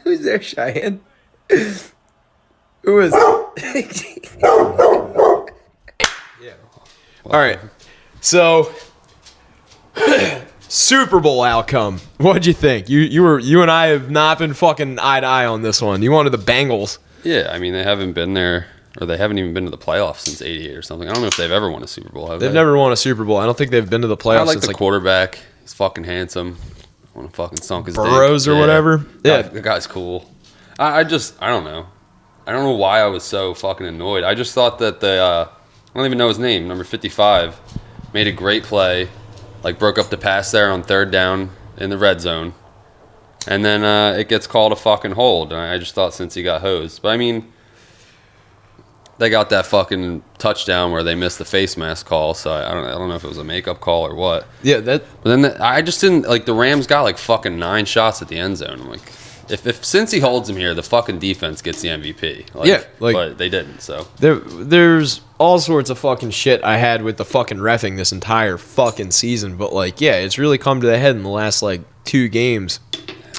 Who's there, Cheyenne? Who is it? Yeah. All right. So, Super Bowl outcome. What'd you think? You and I have not been fucking eye to eye on this one. You wanted the Bengals. Yeah, I mean, they haven't been there, or they haven't even been to the playoffs since '88 or something. I don't know if they've ever won a Super Bowl. They've never won a Super Bowl. I don't think they've been to the playoffs. I like since the quarterback. He's fucking handsome. I want to fucking sunk his Burrows dick. or whatever. Yeah, the guy's cool. I don't know. I don't know why I was so fucking annoyed. I just thought that I don't even know his name, number 55, made a great play, like broke up the pass there on third down in the red zone, and then it gets called a fucking hold. And I just thought since he got hosed, but I mean, they got that fucking touchdown where they missed the face mask call. So I don't know if it was a makeup call or what. Yeah, that. But then I just didn't like the Rams got like fucking 9 shots at the end zone. I'm like, if since he holds him here, the fucking defense gets the MVP. Like, yeah, like, but they didn't. So there's all sorts of fucking shit I had with the fucking reffing this entire fucking season. But like, yeah, it's really come to the head in the last like 2 games.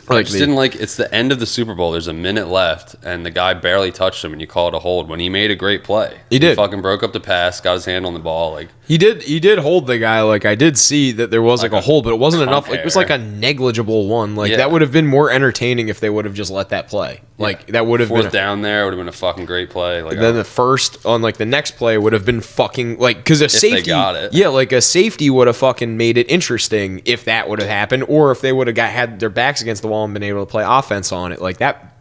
I just didn't like. It's the end of the Super Bowl. There's a minute left, and the guy barely touched him, and you call it a hold when he made a great play. He did. He fucking broke up the pass, got his hand on the ball. Like he did hold the guy. Like I did see that there was like a hold, but it wasn't enough. Like, it was like a negligible one. Like that would have been more entertaining if they would have just let that play. Like that would have been down there. Would have been a fucking great play. Like then the first on like the next play would have been fucking like because a safety. They got it. Yeah, like a safety would have fucking made it interesting if that would have happened, or if they would have had their backs against the wall and been able to play offense on it like that.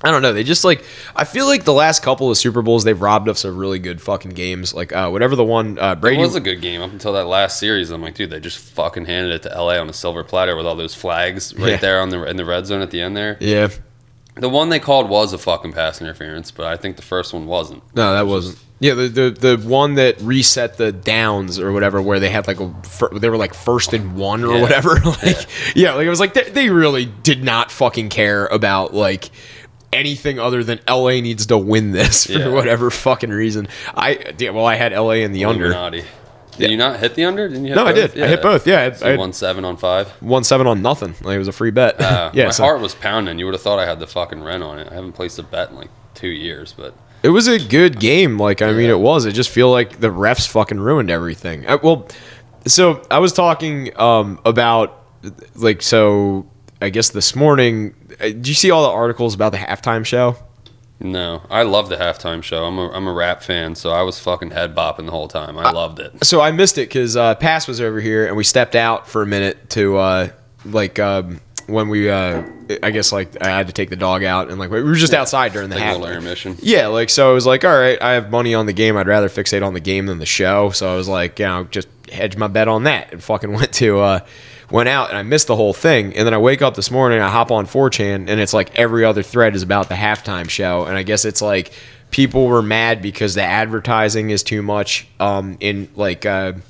I don't know. They just like I feel like the last couple of Super Bowls they've robbed us of really good fucking games. Like whatever the one Brady. It was a good game up until that last series. I'm like, dude, they just fucking handed it to LA on a silver platter with all those flags right there in the red zone at the end there. Yeah. The one they called was a fucking pass interference, but I think the first one wasn't. No, that wasn't. Yeah, the one that reset the downs or whatever, where they had like they were like 1st and 1 or whatever. Like like it was like they really did not fucking care about like anything other than LA needs to win this for whatever fucking reason. I had LA in the under. Did you not hit the under? Didn't you hit no, both? I did. Yeah. I hit both. Yeah, I 1-7 on 5. 1-7 on nothing. Like it was a free bet. My heart was pounding. You would have thought I had the fucking rent on it. I haven't placed a bet in like 2 years, but it was a good game. Like I mean, it was. It just feel like the refs fucking ruined everything. So I was talking about like so. I guess this morning. Did you see all the articles about the halftime show? No, I love the halftime show. I'm a rap fan, so I was fucking head bopping the whole time. I loved it. So I missed it because Pass was over here and we stepped out for a minute to when we I guess like I had to take the dog out and like we were just outside during the halftime intermission. Yeah, like so I was like, all right, I have money on the game. I'd rather fixate on the game than the show. So I was like, just hedge my bet on that and fucking went out and I missed the whole thing. And then I wake up this morning, I hop on 4chan, and it's like every other thread is about the halftime show. And I guess it's like people were mad because the advertising is too much imbalanced.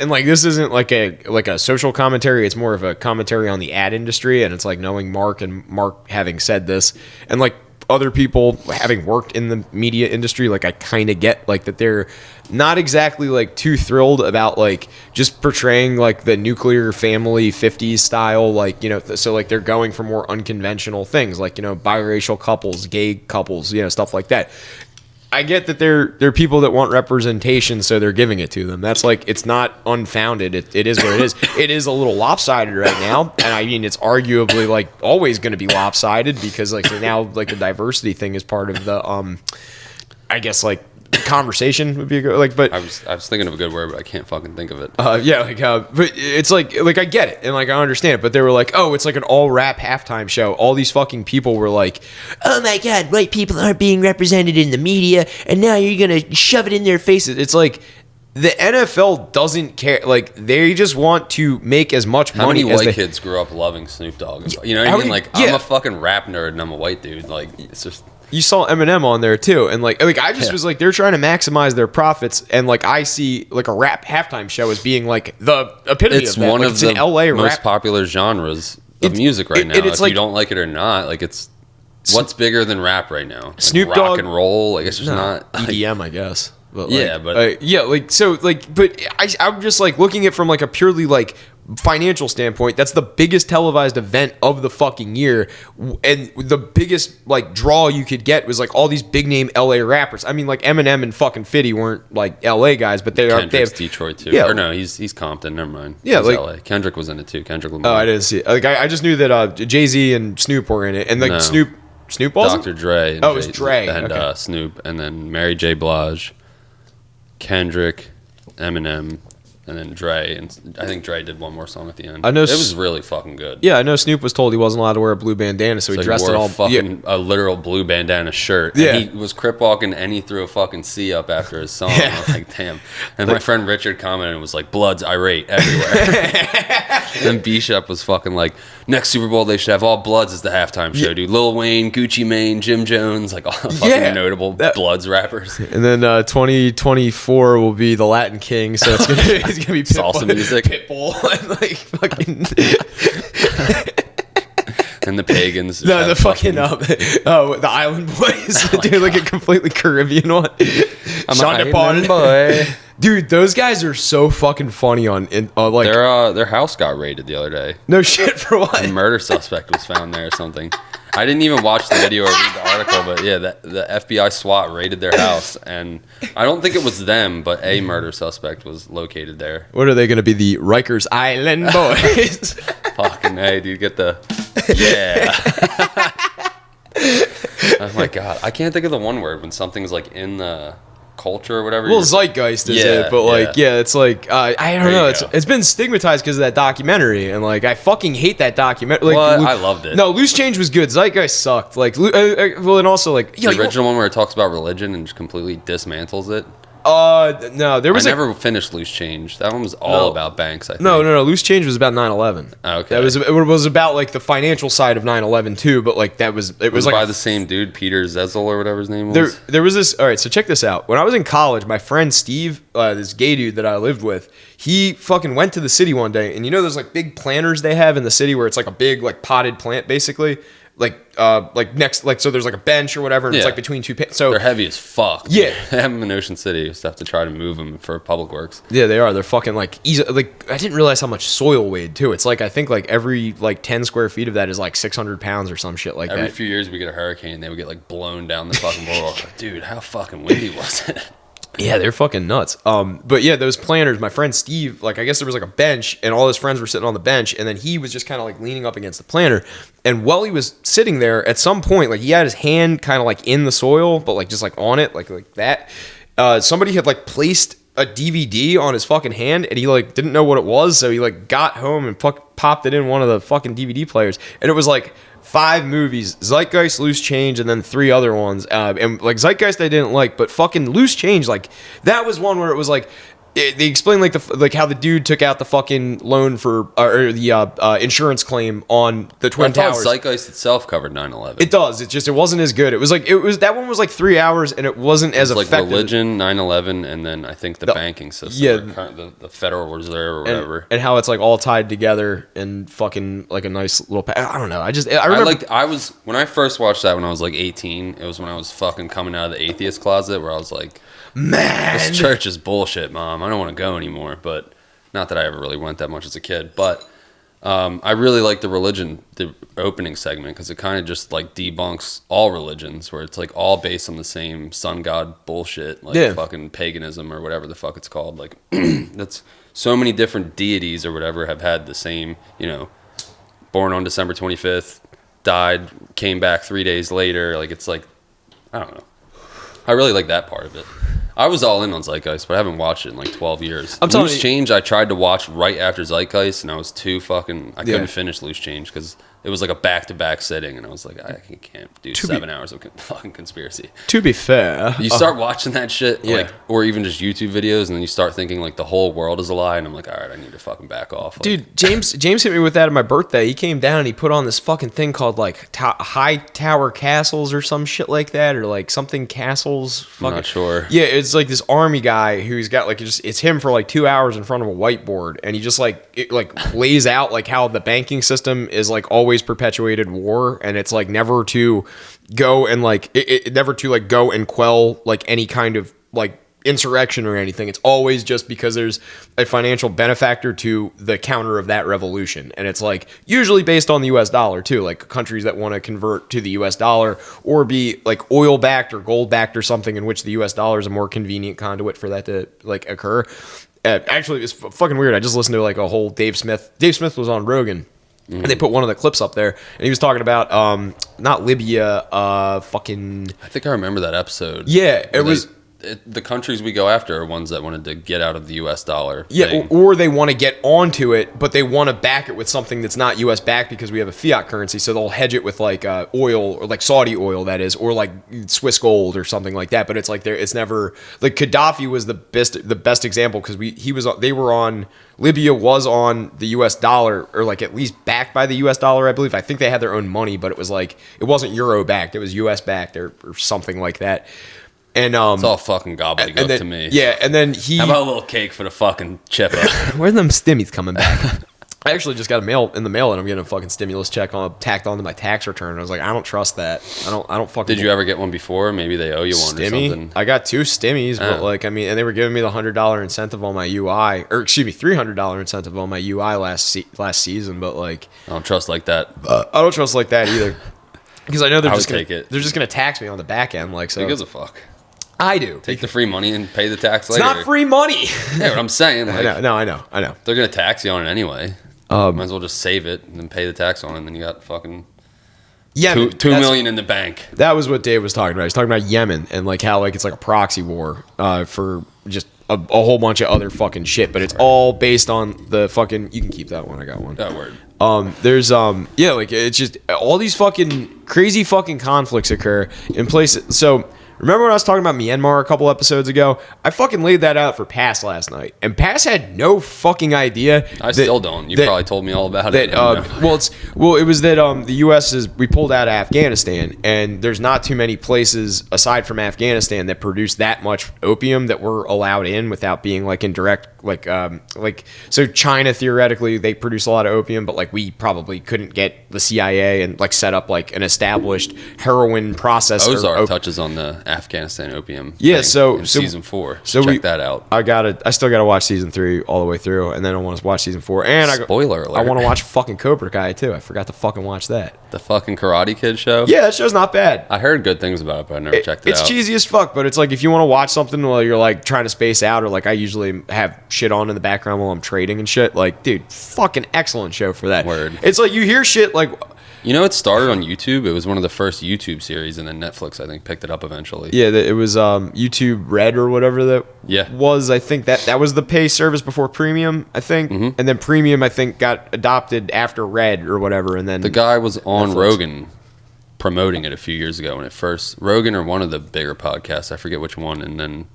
And like this isn't like a social commentary. It's more of a commentary on the ad industry. And it's like knowing Mark and Mark having said this and like other people having worked in the media industry, like I kind of get like that they're not exactly like too thrilled about like just portraying like the nuclear family 50s style, like, so like they're going for more unconventional things like, biracial couples, gay couples, stuff like that. I get that they're people that want representation, so they're giving it to them. That's like, it's not unfounded. It is what it is. It is a little lopsided right now, and I mean, it's arguably like always going to be lopsided because like now like the diversity thing is part of the I guess like conversation would be a good like. But I was thinking of a good word, but I can't fucking think of it. But it's like I get it and like I understand it, but they were like, oh, it's like an all rap halftime show. All these fucking people were like, oh my god, white people aren't being represented in the media, and now you're gonna shove it in their faces. It's like the NFL doesn't care. Like they just want to make as much money. How many white kids grew up loving Snoop Dogg? You know what I mean? Like I'm a fucking rap nerd and I'm a white dude. Like it's just. You saw Eminem on there too, and like I just was like, they're trying to maximize their profits, and like I see like a rap halftime show as being like the epitome of that. One like, of the LA most rap. Popular genres of music right now. If you don't like it or not, like it's what's bigger than rap right now? Like Snoop rock Dogg, and roll. Like it's just not EDM, I guess. But I'm just like looking at it from like a purely like financial standpoint. That's the biggest televised event of the fucking year, and the biggest like draw you could get was like all these big name LA rappers. I mean, like Eminem and fucking Fitty weren't like LA guys, but they Kendrick's have Detroit too. Yeah. Or no, he's Compton. Never mind. Yeah, he's like LA. Kendrick was in it too. Kendrick Lamar. Oh, I didn't see it. Like I just knew that Jay-Z and Snoop were in it, and like No. Snoop wasn't? Dr. Dre. And Oh, it was Dre. And Okay. Snoop, and then Mary J. Blige, Kendrick, Eminem, and then Dre. And I think Dre did one more song at the end. I know it was really fucking good. Yeah, I know Snoop was told he wasn't allowed to wear a blue bandana, so he dressed wore it all. a literal blue bandana shirt. Yeah. And he was crip walking, and he threw a fucking C up after his song. I was like, damn. And my friend Richard commented and was like, "Blood's irate everywhere." Then B-Shep was fucking like, next Super Bowl they should have all Bloods as the halftime show, dude. Lil Wayne, Gucci Mane, Jim Jones, like all fucking notable Bloods rappers. And then 2024 will be the Latin King, so it's gonna be Salsa music, Pitbull, and like fucking. And the Pagans. No, the fucking the Island Boys, dude, like a completely Caribbean one. I'm Sean an Paul. island boy. Dude, those guys are so fucking funny on like their house got raided the other day. No shit, for what? A murder suspect was found there or something. I didn't even watch the video or read the article, but yeah, the FBI SWAT raided their house, and I don't think it was them, but a murder suspect was located there. What are they going to be, the Rikers Island Boys? Fucking hey, dude, get the Oh my god, I can't think of the one word when something's like in the culture or whatever. Well, zeitgeist is it, but like, yeah, it's like I don't know. It's been stigmatized because of that documentary, and like I fucking hate that documentary. Like, I loved it. No, Loose Change was good. Zeitgeist sucked. Like, well, and also like the original one where it talks about religion and just completely dismantles it. No, there was. I never finished Loose Change. That one was all about banks. I think. No. Loose Change was about 9/11. Okay. It was about like the financial side of 9/11 too, but like it was like by the same dude, Peter Zezel or whatever his name was. There was this. All right, so check this out. When I was in college, my friend Steve, this gay dude that I lived with, he fucking went to the city one day, and you know those like big planters they have in the city where it's like a big like potted plant basically. Like next, like so there's like a bench or whatever, and it's like between two so they're heavy as fuck. Yeah, they have them in Ocean City. You just have to try to move them for public works. Yeah, they are. They're fucking like easy. Like I didn't realize how much soil weighed too. It's like I think like every like 10 square feet of that is like 600 pounds or some shit like that. Every few years we get a hurricane, they would get like blown down the fucking boardwalk. Like, dude, how fucking windy was it? Yeah, they're fucking nuts. But yeah, those planters, my friend Steve, like I guess there was like a bench and all his friends were sitting on the bench, and then he was just kind of like leaning up against the planter. And while he was sitting there, at some point, like he had his hand kind of like in the soil, but like just like on it, like that. Somebody had like placed a DVD on his fucking hand, and he like didn't know what it was, so he like got home and popped it in one of the fucking DVD players, and it was like 5 movies: Zeitgeist, Loose Change, and then 3 other ones. And like Zeitgeist I didn't like, but fucking Loose Change, like that was one where it was like they explained like how the dude took out the fucking loan for or the insurance claim on the Twin Towers. Zeitgeist itself covered 9/11. It does. It wasn't as good. It was that one was like 3 hours, and it wasn't as effective. Like religion, 9/11, and then I think the banking system. Yeah, the Federal Reserve or whatever. And how it's like all tied together and fucking like a nice little. I don't know. I remember. When I first watched that when I was like 18. It was when I was fucking coming out of the atheist closet, where I was like, man, this church is bullshit, Mom. I don't want to go anymore. But not that I ever really went that much as a kid. But I really like the opening segment, because it kind of just like debunks all religions, where it's like all based on the same sun god bullshit, like fucking paganism or whatever the fuck it's called. Like that's so many different deities or whatever have had the same, born on December 25th, died, came back 3 days later. Like it's like, I don't know. I really like that part of it. I was all in on Zeitgeist, but I haven't watched it in like 12 years. Loose Change, I tried to watch right after Zeitgeist, and I was too fucking... I couldn't finish Loose Change, because it was like a back-to-back sitting, and I was like, I can't do 7 hours of fucking conspiracy. To be fair... You start watching that shit, like, or even just YouTube videos, and then you start thinking like the whole world is a lie, and I'm like, all right, I need to fucking back off. Like, dude, James hit me with that on my birthday. He came down and he put on this fucking thing called like High Tower Castles or some shit like that, or like something Castles. I'm not sure. Yeah, it's like this army guy who's got like it's him for like 2 hours in front of a whiteboard, and he just like lays out like how the banking system is like always perpetuated war, and it's like never to go and like it never to like go and quell like any kind of like insurrection or anything. It's always just because there's a financial benefactor to the counter of that revolution. And it's like usually based on the US dollar too, like countries that want to convert to the US dollar or be like oil backed or gold backed or something in which the US dollar is a more convenient conduit for that to like occur. Actually, it's fucking weird. I just listened to like a whole Dave Smith was on Rogan. And they put one of the clips up there, and he was talking about not Libya, fucking. I think I remember that episode. Yeah, it was. The countries we go after are ones that wanted to get out of the U.S. dollar. Yeah, thing. or they want to get onto it, but they want to back it with something that's not U.S. backed because we have a fiat currency. So they'll hedge it with like oil or like Saudi oil, that is, or like Swiss gold or something like that. But it's like it's never like Gaddafi was the best example because Libya was on the U.S. dollar or like at least backed by the U.S. dollar, I believe. I think they had their own money, but it was like it wasn't euro backed; it was U.S. backed or something like that. And it's all fucking gobbledygook to me. Yeah, and then how about a little cake for the fucking chipper? Where's them stimmies coming back? I actually just got in the mail and I'm getting a fucking stimulus check tacked onto my tax return. I was like, I don't trust that. I don't fucking. Did you ever get one before? Maybe they owe you one or something. I got 2 stimmies, but like I mean, and they were giving me the $100 incentive on my UI, or excuse me, $300 incentive on my UI last season. But like, I don't trust like that. I don't trust like that either, because I know they're just gonna tax me on the back end. Like, so who gives a fuck? I do. Take the free money and pay the tax later. It's not free money. Yeah, what I'm saying. Like, I know. They're going to tax you on it anyway. Might as well just save it and then pay the tax on it, and then you got fucking $2 million in the bank. That was what Dave was talking about. He's talking about Yemen and like how like it's like a proxy war for just a whole bunch of other fucking shit, but it's all based on the fucking. You can keep that one. I got one. That word. There's like it's just all these fucking crazy fucking conflicts occur in places. So remember when I was talking about Myanmar a couple episodes ago? I fucking laid that out for Pass last night, and Pass had no fucking idea. I still don't. You probably told me all about it. It was that the U.S. we pulled out of Afghanistan, and there's not too many places aside from Afghanistan that produce that much opium that we're allowed in without being like in direct so China theoretically they produce a lot of opium, but like we probably couldn't get the CIA and like set up like an established heroin processor. Ozark touches on the Afghanistan opium. Yeah, so season 4. So check that out. I still gotta watch season 3 all the way through, and then I want to watch season 4. And spoiler alert. I want to watch fucking Cobra Kai too. I forgot to fucking watch that. The fucking Karate Kid show. Yeah, that show's not bad. I heard good things about it, but I never checked it out. It's cheesy as fuck, but it's like if you want to watch something while you're like trying to space out, or like I usually have shit on in the background while I'm trading and shit. Like, dude, fucking excellent show for that. Word. It's like you hear shit like. You know, it started on YouTube. It was one of the first YouTube series, and then Netflix, I think, picked it up eventually. Yeah, it was YouTube Red or whatever that was. I think that was the pay service before Premium, I think. Mm-hmm. And then Premium, I think, got adopted after Red or whatever. And then the guy was on Netflix. Rogan promoting it a few years ago when it first... Rogan or one of the bigger podcasts, I forget which one, and then...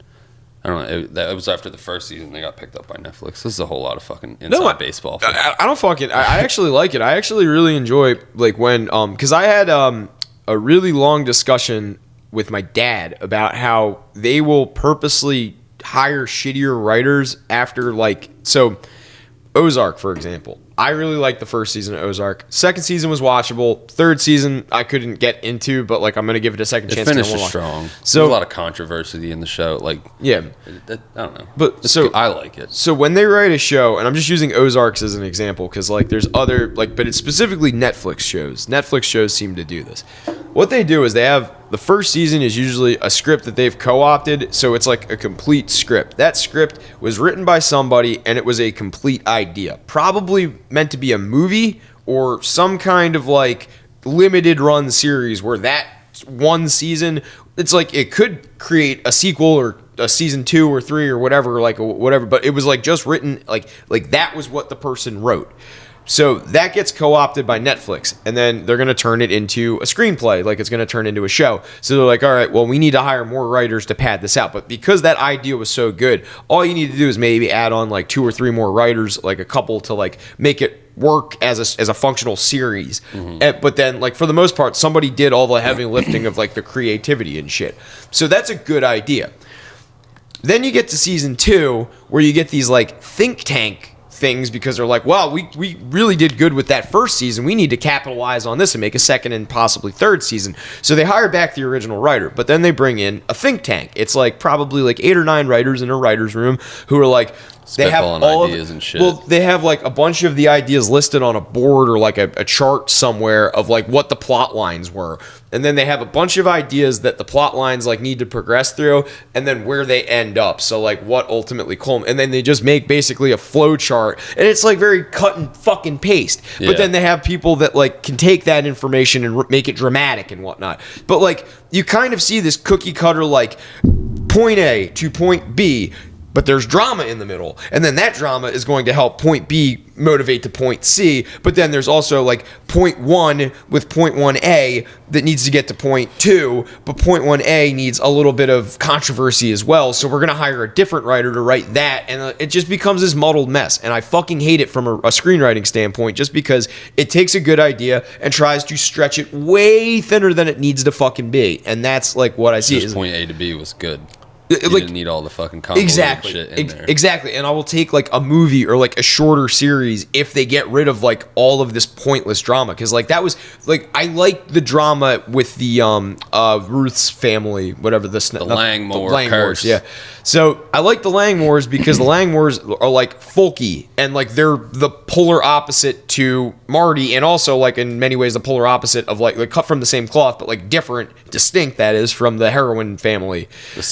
I don't know. It was after the first season they got picked up by Netflix. This is a whole lot of fucking inside baseball. I don't fucking. I actually like it. I actually really enjoy like when because I had a really long discussion with my dad about how they will purposely hire shittier writers after like so. Ozark, for example. I really liked the first season of Ozark. Second season was watchable. Third season I couldn't get into, but like I'm gonna give it a second chance. It finished strong. So there's a lot of controversy in the show. Like I don't know. But so I like it. So when they write a show, and I'm just using Ozarks as an example because like there's other like, but it's specifically Netflix shows. Netflix shows seem to do this. What they do is they have the first season is usually a script that they've co-opted, so it's like a complete script. That script was written by somebody, and it was a complete idea. Probably meant to be a movie or some kind of like limited run series where that one season, it's like it could create a sequel or a season 2 or 3 or whatever, but it was like just written like that was what the person wrote. So that gets co-opted by Netflix, and then they're going to turn it into a screenplay, like it's going to turn into a show. So they're like, all right, well, we need to hire more writers to pad this out. But because that idea was so good, all you need to do is maybe add on like 2 or 3 more writers, like a couple to like make it work as a functional series. Mm-hmm. But then, like for the most part, somebody did all the heavy lifting of like the creativity and shit. So that's a good idea. Then you get to season 2, where you get these like think tank things because they're like, well, we really did good with that first season. We need to capitalize on this and make a second and possibly third season. So they hire back the original writer, but then they bring in a think tank. It's like probably like 8 or 9 writers in a writer's room who are like, they have all ideas and shit. Well, they have like a bunch of the ideas listed on a board or like a chart somewhere of like what the plot lines were. And then they have a bunch of ideas that the plot lines like need to progress through and then where they end up. So like what ultimately and then they just make basically a flow chart and it's like very cut and fucking paste. Yeah. But then they have people that like can take that information and make it dramatic and whatnot. But like you kind of see this cookie cutter like point A to point B, but there's drama in the middle. And then that drama is going to help point B motivate to point C. But then there's also like point 1 with point 1A that needs to get to point 2. But point 1A needs a little bit of controversy as well. So we're going to hire a different writer to write that. And it just becomes this muddled mess. And I fucking hate it from a screenwriting standpoint just because it takes a good idea and tries to stretch it way thinner than it needs to fucking be. And that's like what I see. Just point A to B was good. You didn't need all the fucking convoluted shit in there. Exactly. And I will take like a movie or like a shorter series if they get rid of like all of this pointless drama. Because like that was like I liked the drama with the Ruth's family, whatever the Langmore curse. Yeah. So I like the Langmores because the Langmores are like folky and like they're the polar opposite to Marty and also like in many ways the polar opposite of like cut from the same cloth but like different, distinct that is from the heroin family. The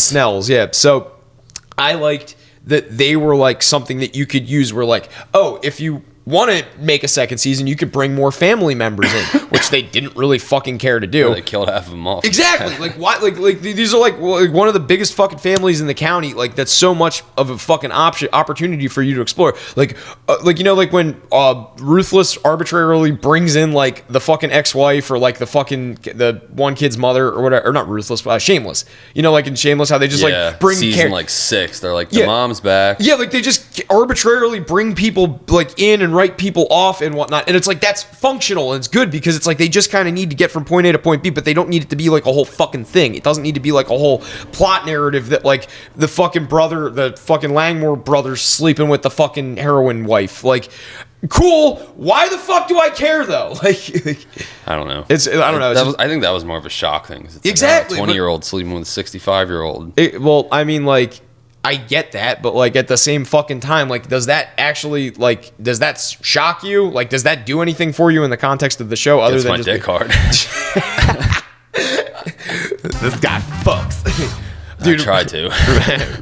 Snells, yeah. So I liked that they were like something that you could use where like, oh, if you want to make a second season, you could bring more family members in, which they didn't really fucking care to do. They killed half of them off. Exactly. Like why? Like these are like one of the biggest fucking families in the county. Like that's so much of a fucking opportunity for you to explore. Like you know, like when Ruthless arbitrarily brings in like the fucking ex-wife or like the one kid's mother or whatever, or not Ruthless, Shameless. You know, like in Shameless, how they just like bring season like 6. They're like the mom's back. Yeah, like they just arbitrarily bring people like in and write people off and whatnot, and it's like that's functional and it's good because it's like they just kind of need to get from point A to point B, but they don't need it to be like a whole fucking thing. It doesn't need to be like a whole plot narrative that like the fucking Langmore brothers sleeping with the fucking heroin wife. Like, cool. Why the fuck do I care though? Like, I don't know. I don't know. I think that was more of a shock thing. It's exactly. Like, 20-year-old sleeping with a 65-year-old. Well, I mean, like, I get that, but like at the same fucking time, like, does that actually like does that shock you? Like, does that do anything for you in the context of the show other than my dick hard? This guy fucks. Dude, I tried to.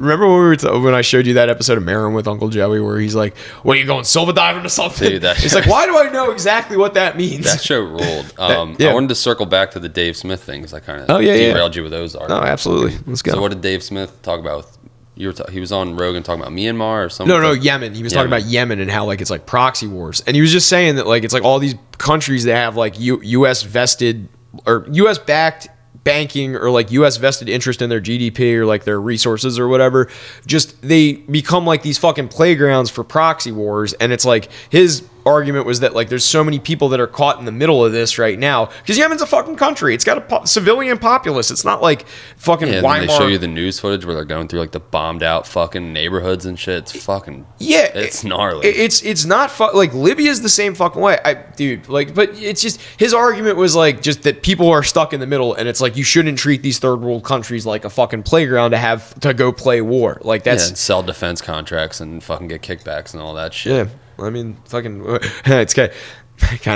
Remember when when I showed you that episode of Marin with Uncle Joey where he's like, "What are you going silver diving or something?" Dude, it's like, why do I know exactly what that means? That show ruled. I wanted to circle back to the Dave Smith thing because I kind of derailed you with those arguments. No, absolutely. Let's go. So what did Dave Smith talk about with? He was on Rogan talking about Myanmar or something. No, Yemen. He was talking about Yemen and how like it's like proxy wars, and he was just saying that like it's like all these countries that have like U.S. vested or U.S. backed banking or like U.S. vested interest in their GDP or like their resources or whatever. Just they become like these fucking playgrounds for proxy wars, and it's like his argument was that like there's so many people that are caught in the middle of this right now because Yemen's a fucking country. It's got a civilian populace. It's not like fucking Weimar. They show you the news footage where they're going through like the bombed out fucking neighborhoods and shit. It's fucking it's gnarly. It's not like Libya's the same fucking way, but it's just his argument was like just that people are stuck in the middle, and it's like you shouldn't treat these third world countries like a fucking playground to have to go play war. Like that's and sell defense contracts and fucking get kickbacks and all that shit. Yeah. I mean, fucking, it's kind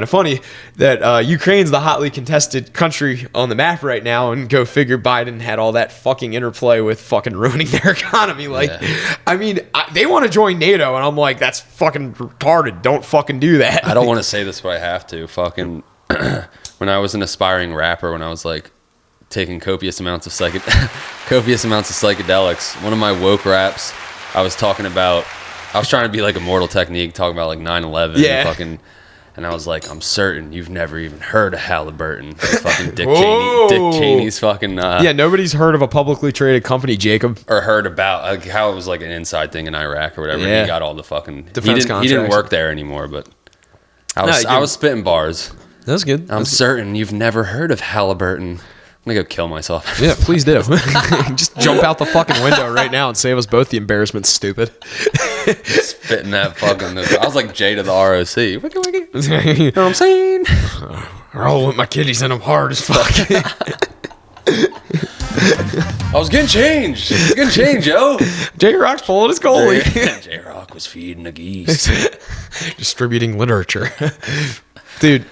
of funny that Ukraine's the hotly contested country on the map right now, and go figure Biden had all that fucking interplay with fucking ruining their economy. Like, I mean, they want to join NATO, and I'm like, that's fucking retarded. Don't fucking do that. I don't want to say this, but I have to. Fucking, when I was an aspiring rapper, when I was like taking copious amounts of psychedelics, one of my woke raps, I was trying to be like Immortal Technique, talking about like 9/11 and I was like, I'm certain you've never even heard of Halliburton. Fucking Dick Cheney's fucking nobody's heard of a publicly traded company, Jacob. Or heard about like how it was like an inside thing in Iraq or whatever. Yeah. He got all the fucking defense contracts. He didn't work there anymore, but I was spitting bars. That was good. I'm certain you've never heard of Halliburton. I'm gonna go kill myself. Yeah, please do. Just jump out the fucking window right now and save us both the embarrassment, stupid. Spitting that fucking. I was like Jay to the ROC. Wiki, wiki. You know what I'm saying? Roll with my kitties and I'm hard as fuck. I was getting changed. Yo. J-Rock's pulling his goalie. J-Rock was feeding the geese. Distributing literature. Dude.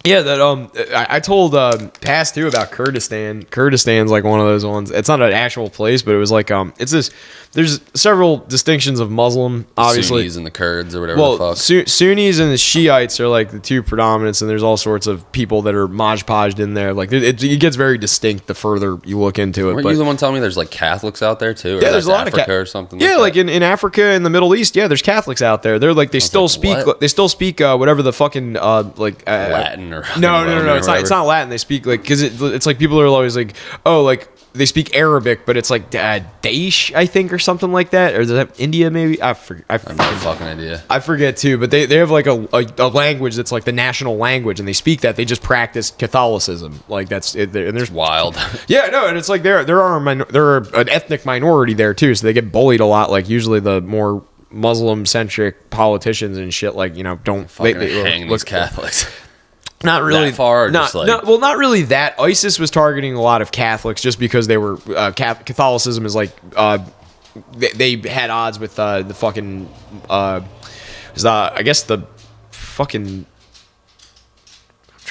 Yeah, that I told Pass too about Kurdistan. Kurdistan's like one of those ones. It's not an actual place, but it was like it's this. There's several distinctions of Muslim, obviously. Sunnis and the Kurds or whatever Well, the fuck. Sunnis and the Shiites are like the two predominants, and there's all sorts of people that are modge-podged in there. Like it gets very distinct the further you look into it. Weren't you the one telling me there's like Catholics out there too? Or Yeah, there's a lot of Africa or something. Yeah, like like in Africa and the Middle East, yeah, there's Catholics out there. They're like they still speak whatever the fucking Latin or no. It's not Latin. They speak like because it's like people are always like, oh, like they speak Arabic, but it's like Daesh, I think, or something like that. Or is that India maybe? I forget. I have no fucking idea. I forget too. But they have like a language that's like the national language, and they speak that. They just practice Catholicism. Like that's it. And there's Wild. Yeah, no, and it's like they're an ethnic minority there too, so they get bullied a lot. Like usually the more Muslim centric politicians and shit, like don't hang these Catholics. Not really that far. Not really that. ISIS was targeting a lot of Catholics just because they were Catholicism is like they had odds with the fucking I guess the fucking.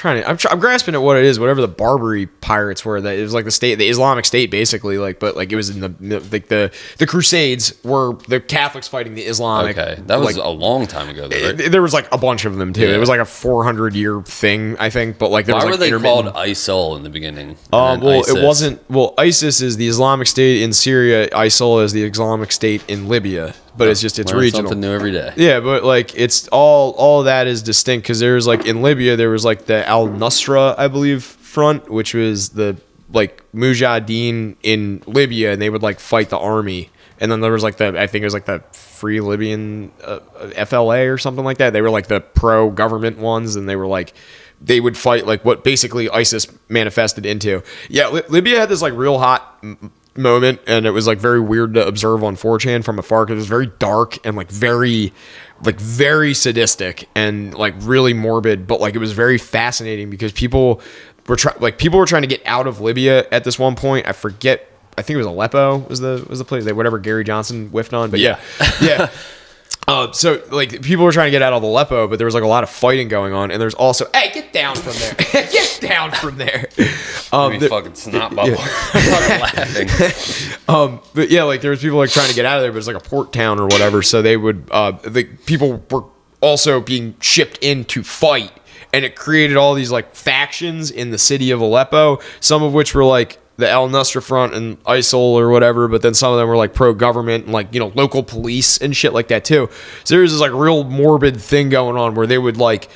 I'm grasping at what it is. Whatever the Barbary pirates were, that it was like the Islamic State, basically. But it was in the Crusades were the Catholics fighting the Islamic. Okay, that was a long time ago, though, right? There was like a bunch of them too. Yeah. It was like a 400-year thing, I think. But like, why were they called ISIL in the beginning? It wasn't. Well, ISIS is the Islamic State in Syria. ISIL is the Islamic State in Libya. But it's regional. Something new every day. Yeah, but like it's all of that is distinct because there's like in Libya there was like the Al Nusra, I believe, front, which was the like Mujahideen in Libya, and they would like fight the army. And then there was like I think it was like the Free Libyan FLA or something like that. They were like the pro government ones, and they were like they would fight like what basically ISIS manifested into. Yeah, Libya had this like real hot moment, and it was like very weird to observe on 4chan from afar because it was very dark and like very sadistic and like really morbid, but like it was very fascinating because people were trying to get out of Libya at this one point. I forget. I think it was Aleppo was the place, whatever Gary Johnson whiffed on, but yeah. So like people were trying to get out of Aleppo, but there was like a lot of fighting going on, and there's also get down from there, get down from there. Fucking snot bubble. I'm laughing. But yeah, like there was people like trying to get out of there, but it's like a port town or whatever. So they would people were also being shipped in to fight, and it created all these like factions in the city of Aleppo. Some of which were like the Al Nusra Front and ISIL or whatever, but then some of them were like pro-government and like, local police and shit like that too. So there's this like real morbid thing going on where they would like,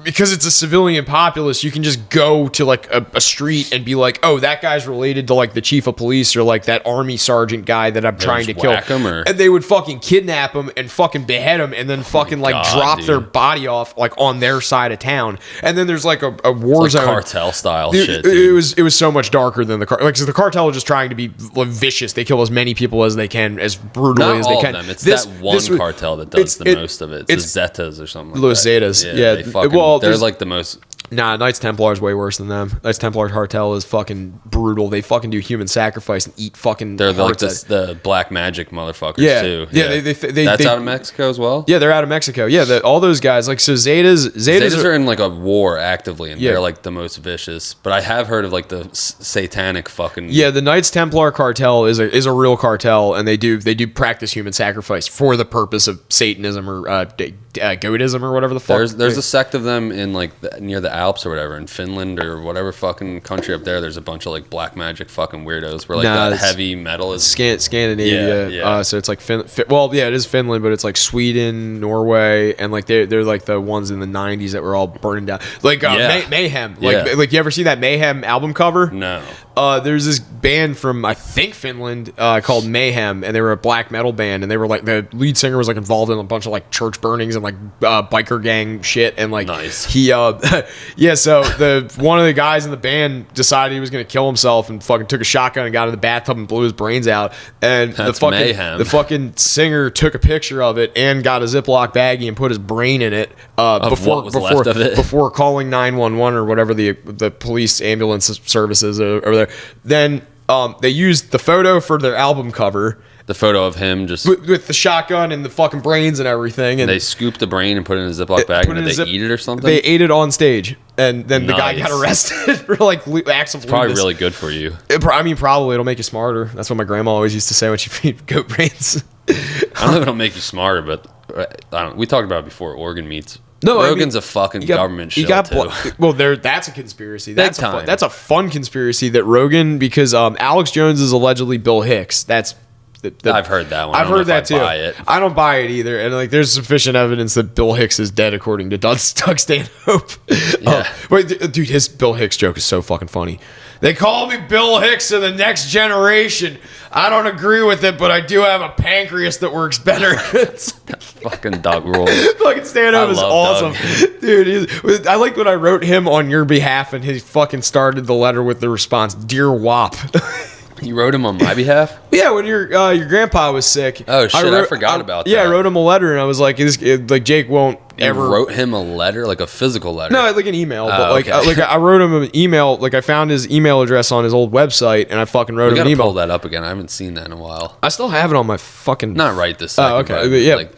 because it's a civilian populace, you can just go to like a street and be like, oh, that guy's related to like the chief of police or like that army sergeant guy that I'm trying to kill. And they would fucking kidnap him and fucking behead him and then fucking drop their body off like on their side of town. And then there's like a war zone. Cartel style shit. It was so much darker than the cartel. Like, so the cartel is just trying to be vicious. They kill as many people as they can, as brutally as they can. Not all of them. It's that one cartel that does the most of it. It's the Zetas or something like Los that. Zetas. Yeah. They're like the most. Nah, Knights Templar is way worse than them. Knights Templar cartel is fucking brutal. They fucking do human sacrifice and eat fucking. They're like the black magic motherfuckers too. Yeah. That's out of Mexico as well. Yeah, they're out of Mexico. Yeah, all those guys like so Zetas are in like a war actively, and they're like the most vicious. But I have heard of like the satanic fucking. Yeah, the Knights Templar cartel is a real cartel, and they do practice human sacrifice for the purpose of Satanism or goatism or whatever the fuck. There's a sect of them in like near the Alps or whatever, in Finland or whatever fucking country up there. There's a bunch of like black magic fucking weirdos where like that heavy metal is Scandinavia. Yeah. So it's like it is Finland, but it's like Sweden, Norway, and like they're like the ones in the 90s that were all burning down. Like Mayhem. Like you ever see that Mayhem album cover? No. There's this band from I think Finland called Mayhem, and they were a black metal band, and they were like the lead singer was like involved in a bunch of like church burnings and fucking like biker gang shit, and like Nice. he yeah, so the one of the guys in the band decided he was gonna kill himself and fucking took a shotgun and got in the bathtub and blew his brains out, and That's mayhem. the fucking singer took a picture of it and got a Ziploc baggie and put his brain in it before calling 911 or whatever the police ambulance services over there. Then they used the photo for their album cover. The photo of him just with the shotgun and the fucking brains and everything. And they scooped the brain and put it in a Ziploc bag, and did they eat it or something? They ate it on stage, and then the guy Nice. got arrested for like acts of lewdness. Probably really good for you. I mean, probably it'll make you smarter. That's what my grandma always used to say when she feed goat brains. I don't know if it'll make you smarter, but we talked about it before. Organ meats. No, Rogan's a fucking government shill too. Well, that's a conspiracy. Big time. That's a fun conspiracy that Rogan, because Alex Jones is allegedly Bill Hicks. That's I've heard that one. I've heard that too. Buy it. I don't buy it either. And like, there's sufficient evidence that Bill Hicks is dead, according to Doug Stanhope. Yeah. Wait, dude, his Bill Hicks joke is so fucking funny. They call me Bill Hicks of the next generation. I don't agree with it, but I do have a pancreas that works better. Fucking Doug rules. Fucking Stanhope is awesome. Dude, I like when I wrote him on your behalf, and he fucking started the letter with the response, "Dear Wop." You wrote him on my behalf? Yeah, when your grandpa was sick. Oh shit, I forgot about that. Yeah, I wrote him a letter, and I was like, like Jake won't ever. You wrote him a letter, like a physical letter? No, like an email. But okay. I wrote him an email. Like I found his email address on his old website, and I fucking wrote him an email. Pull that up again. I haven't seen that in a while. I still have it on my fucking. Not right this second. Oh, okay. But yeah. Like,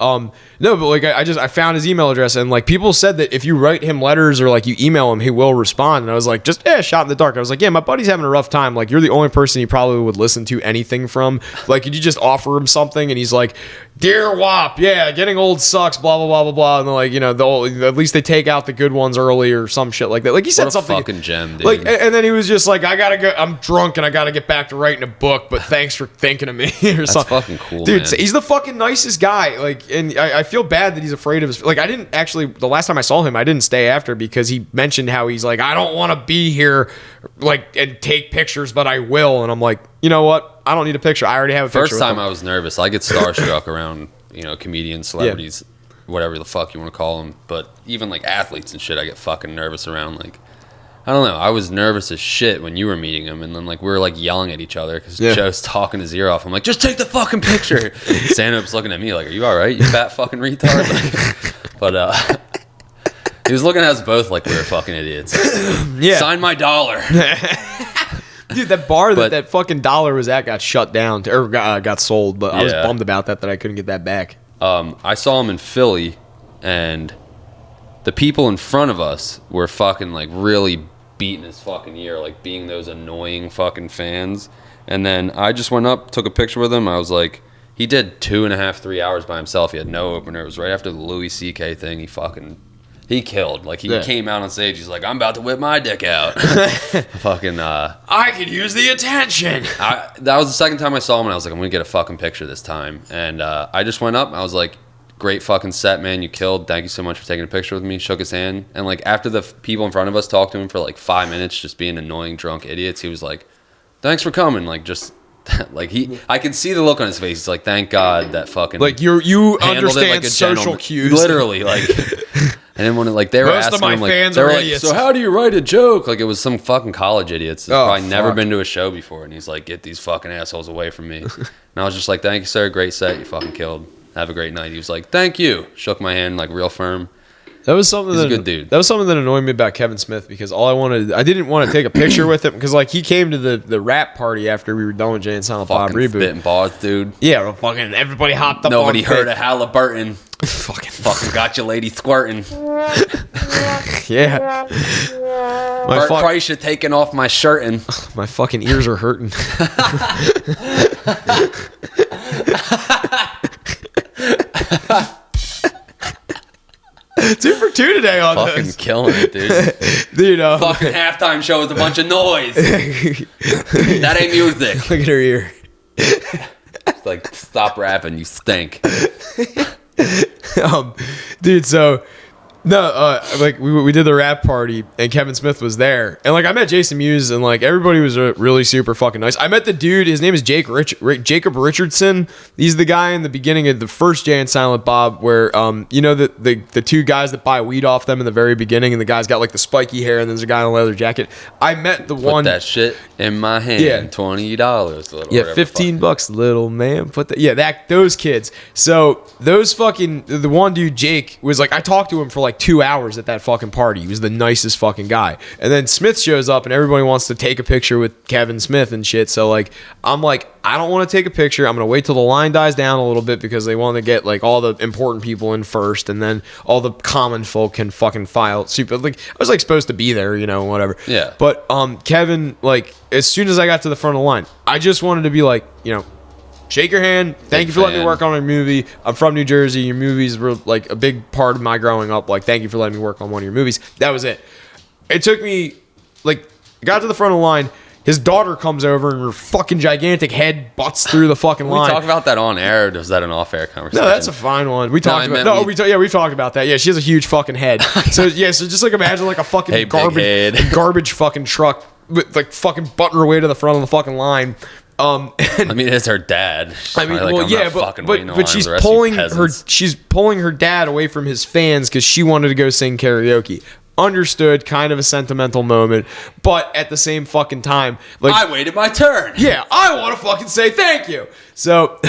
no, but like I found his email address, and like people said that if you write him letters or like you email him, he will respond. And I was like, just shot in the dark. I was like, yeah, my buddy's having a rough time. Like, you're the only person he probably would listen to anything from. Like, could you just offer him something? And he's like, "Dear Wop, yeah, getting old sucks, blah blah blah blah blah." And they're like, you know, at least they take out the good ones early or some shit like that. Like he said something. Fucking gem, dude. Like, and then he was just like, "I gotta go. I'm drunk and I gotta get back to writing a book. But thanks for thinking of me." Or something. That's fucking cool, dude. Man. He's the fucking nicest guy. Like, and I feel bad that he's afraid of his. Like, I didn't actually. The last time I saw him, I didn't stay after because he mentioned how he's like, "I don't want to be here, like, and take pictures, but I will." And I'm like, you know what? I don't need a picture. I already have a picture. First time I was nervous. I get starstruck around, comedians, celebrities, whatever the fuck you want to call them. But even like athletes and shit, I get fucking nervous around. Like, I don't know. I was nervous as shit when you were meeting him, and then like we were like yelling at each other because Joe's talking his ear off. I'm like, just take the fucking picture. Stanhope's looking at me like, "Are you all right? You fat fucking retard." Like, but he was looking at us both like we were fucking idiots. Yeah. Sign my dollar. Dude, that bar that fucking dollar was at got shut down or got sold, but I was Yeah. bummed about that I couldn't get that back. I saw him in Philly, and the people in front of us were fucking like really beating his fucking ear, like being those annoying fucking fans. And then I just went up, took a picture with him. I was like, he did 2.5, 3 hours by himself. He had no opener. It was right after the Louis C.K. thing. He killed. Like, he came out on stage. He's like, "I'm about to whip my dick out." Fucking, I could use the attention. that was the second time I saw him, and I was like, "I'm going to get a fucking picture this time." And I just went up, and I was like, "Great fucking set, man. You killed. Thank you so much for taking a picture with me." Shook his hand. And, like, after the people in front of us talked to him for, like, 5 minutes, just being annoying, drunk idiots, he was like, "Thanks for coming." Like, just... like I can see the look on his face. He's like, "Thank God that fucking like you understand like social gentleman." cues, literally. Like, and then when they were Most asking of my him, like, fans they were are like, idiots. "So how do you write a joke?" Like, it was some fucking college idiots that's probably never fuck. been to a show before, and he's like, "Get these fucking assholes away from me." And I was just like, "Thank you, sir. Great set. You fucking killed. Have a great night." He was like, "Thank you." Shook my hand like real firm. That was something. He's a good dude. That was something that annoyed me about Kevin Smith because I didn't want to take a picture with him because like he came to the rap party after we were done with Jay and Silent Bob Fucking reboot. spitting bars, dude. Yeah, well, fucking everybody hopped up. Nobody on heard of Halliburton. fucking Got your lady squirting. yeah. Bert Kreischer taking off my shirtin'. My fucking ears are hurting. Two for two today on Fucking this. killing it, dude. Dude, Fucking halftime show is a bunch of noise. That ain't music. Look at her ear. It's like, stop rapping, you stink. Dude, so No, like we did the rap party and Kevin Smith was there, and like I met Jason Mewes and like everybody was really super fucking nice. I met the dude. His name is Jacob Richardson. He's the guy in the beginning of the first Jay and Silent Bob, where you know the two guys that buy weed off them in the very beginning, and the guy's got like the spiky hair, and there's a guy in a leather jacket. I met the one. Put that shit in my hand. Yeah. $20. Yeah, $15, little man. Put that. Yeah, those kids. So those fucking the one dude, Jake, was like I talked to him for like 2 hours at that fucking party. He was the nicest fucking guy. And then Smith shows up and everybody wants to take a picture with Kevin Smith and shit. So like I'm like, I don't want to take a picture. I'm gonna wait till the line dies down a little bit because they want to get like all the important people in first, and then all the common folk can fucking file. Super like I was like supposed to be there, you know, whatever. Yeah. But Kevin, like as soon as I got to the front of the line, I just wanted to be like, you know, shake your hand. Thank you for letting me work on a movie. I'm from New Jersey. Your movies were like a big part of my growing up. Like, thank you for letting me work on one of your movies. That was it. It took me, like, I got to the front of the line. His daughter comes over and her fucking gigantic head butts through the fucking line. We talk about that on air, or was that an off-air conversation? No, that's a fine one. We talked about. No, we talked about that. Yeah, she has a huge fucking head. So yeah, so just like imagine like a fucking garbage fucking truck with like fucking butting her way to the front of the fucking line. I mean, it's her dad. I mean, well, yeah, but she's pulling her dad away from his fans because she wanted to go sing karaoke. Understood, kind of a sentimental moment, but at the same fucking time, like I waited my turn. Yeah, I want to fucking say thank you. So,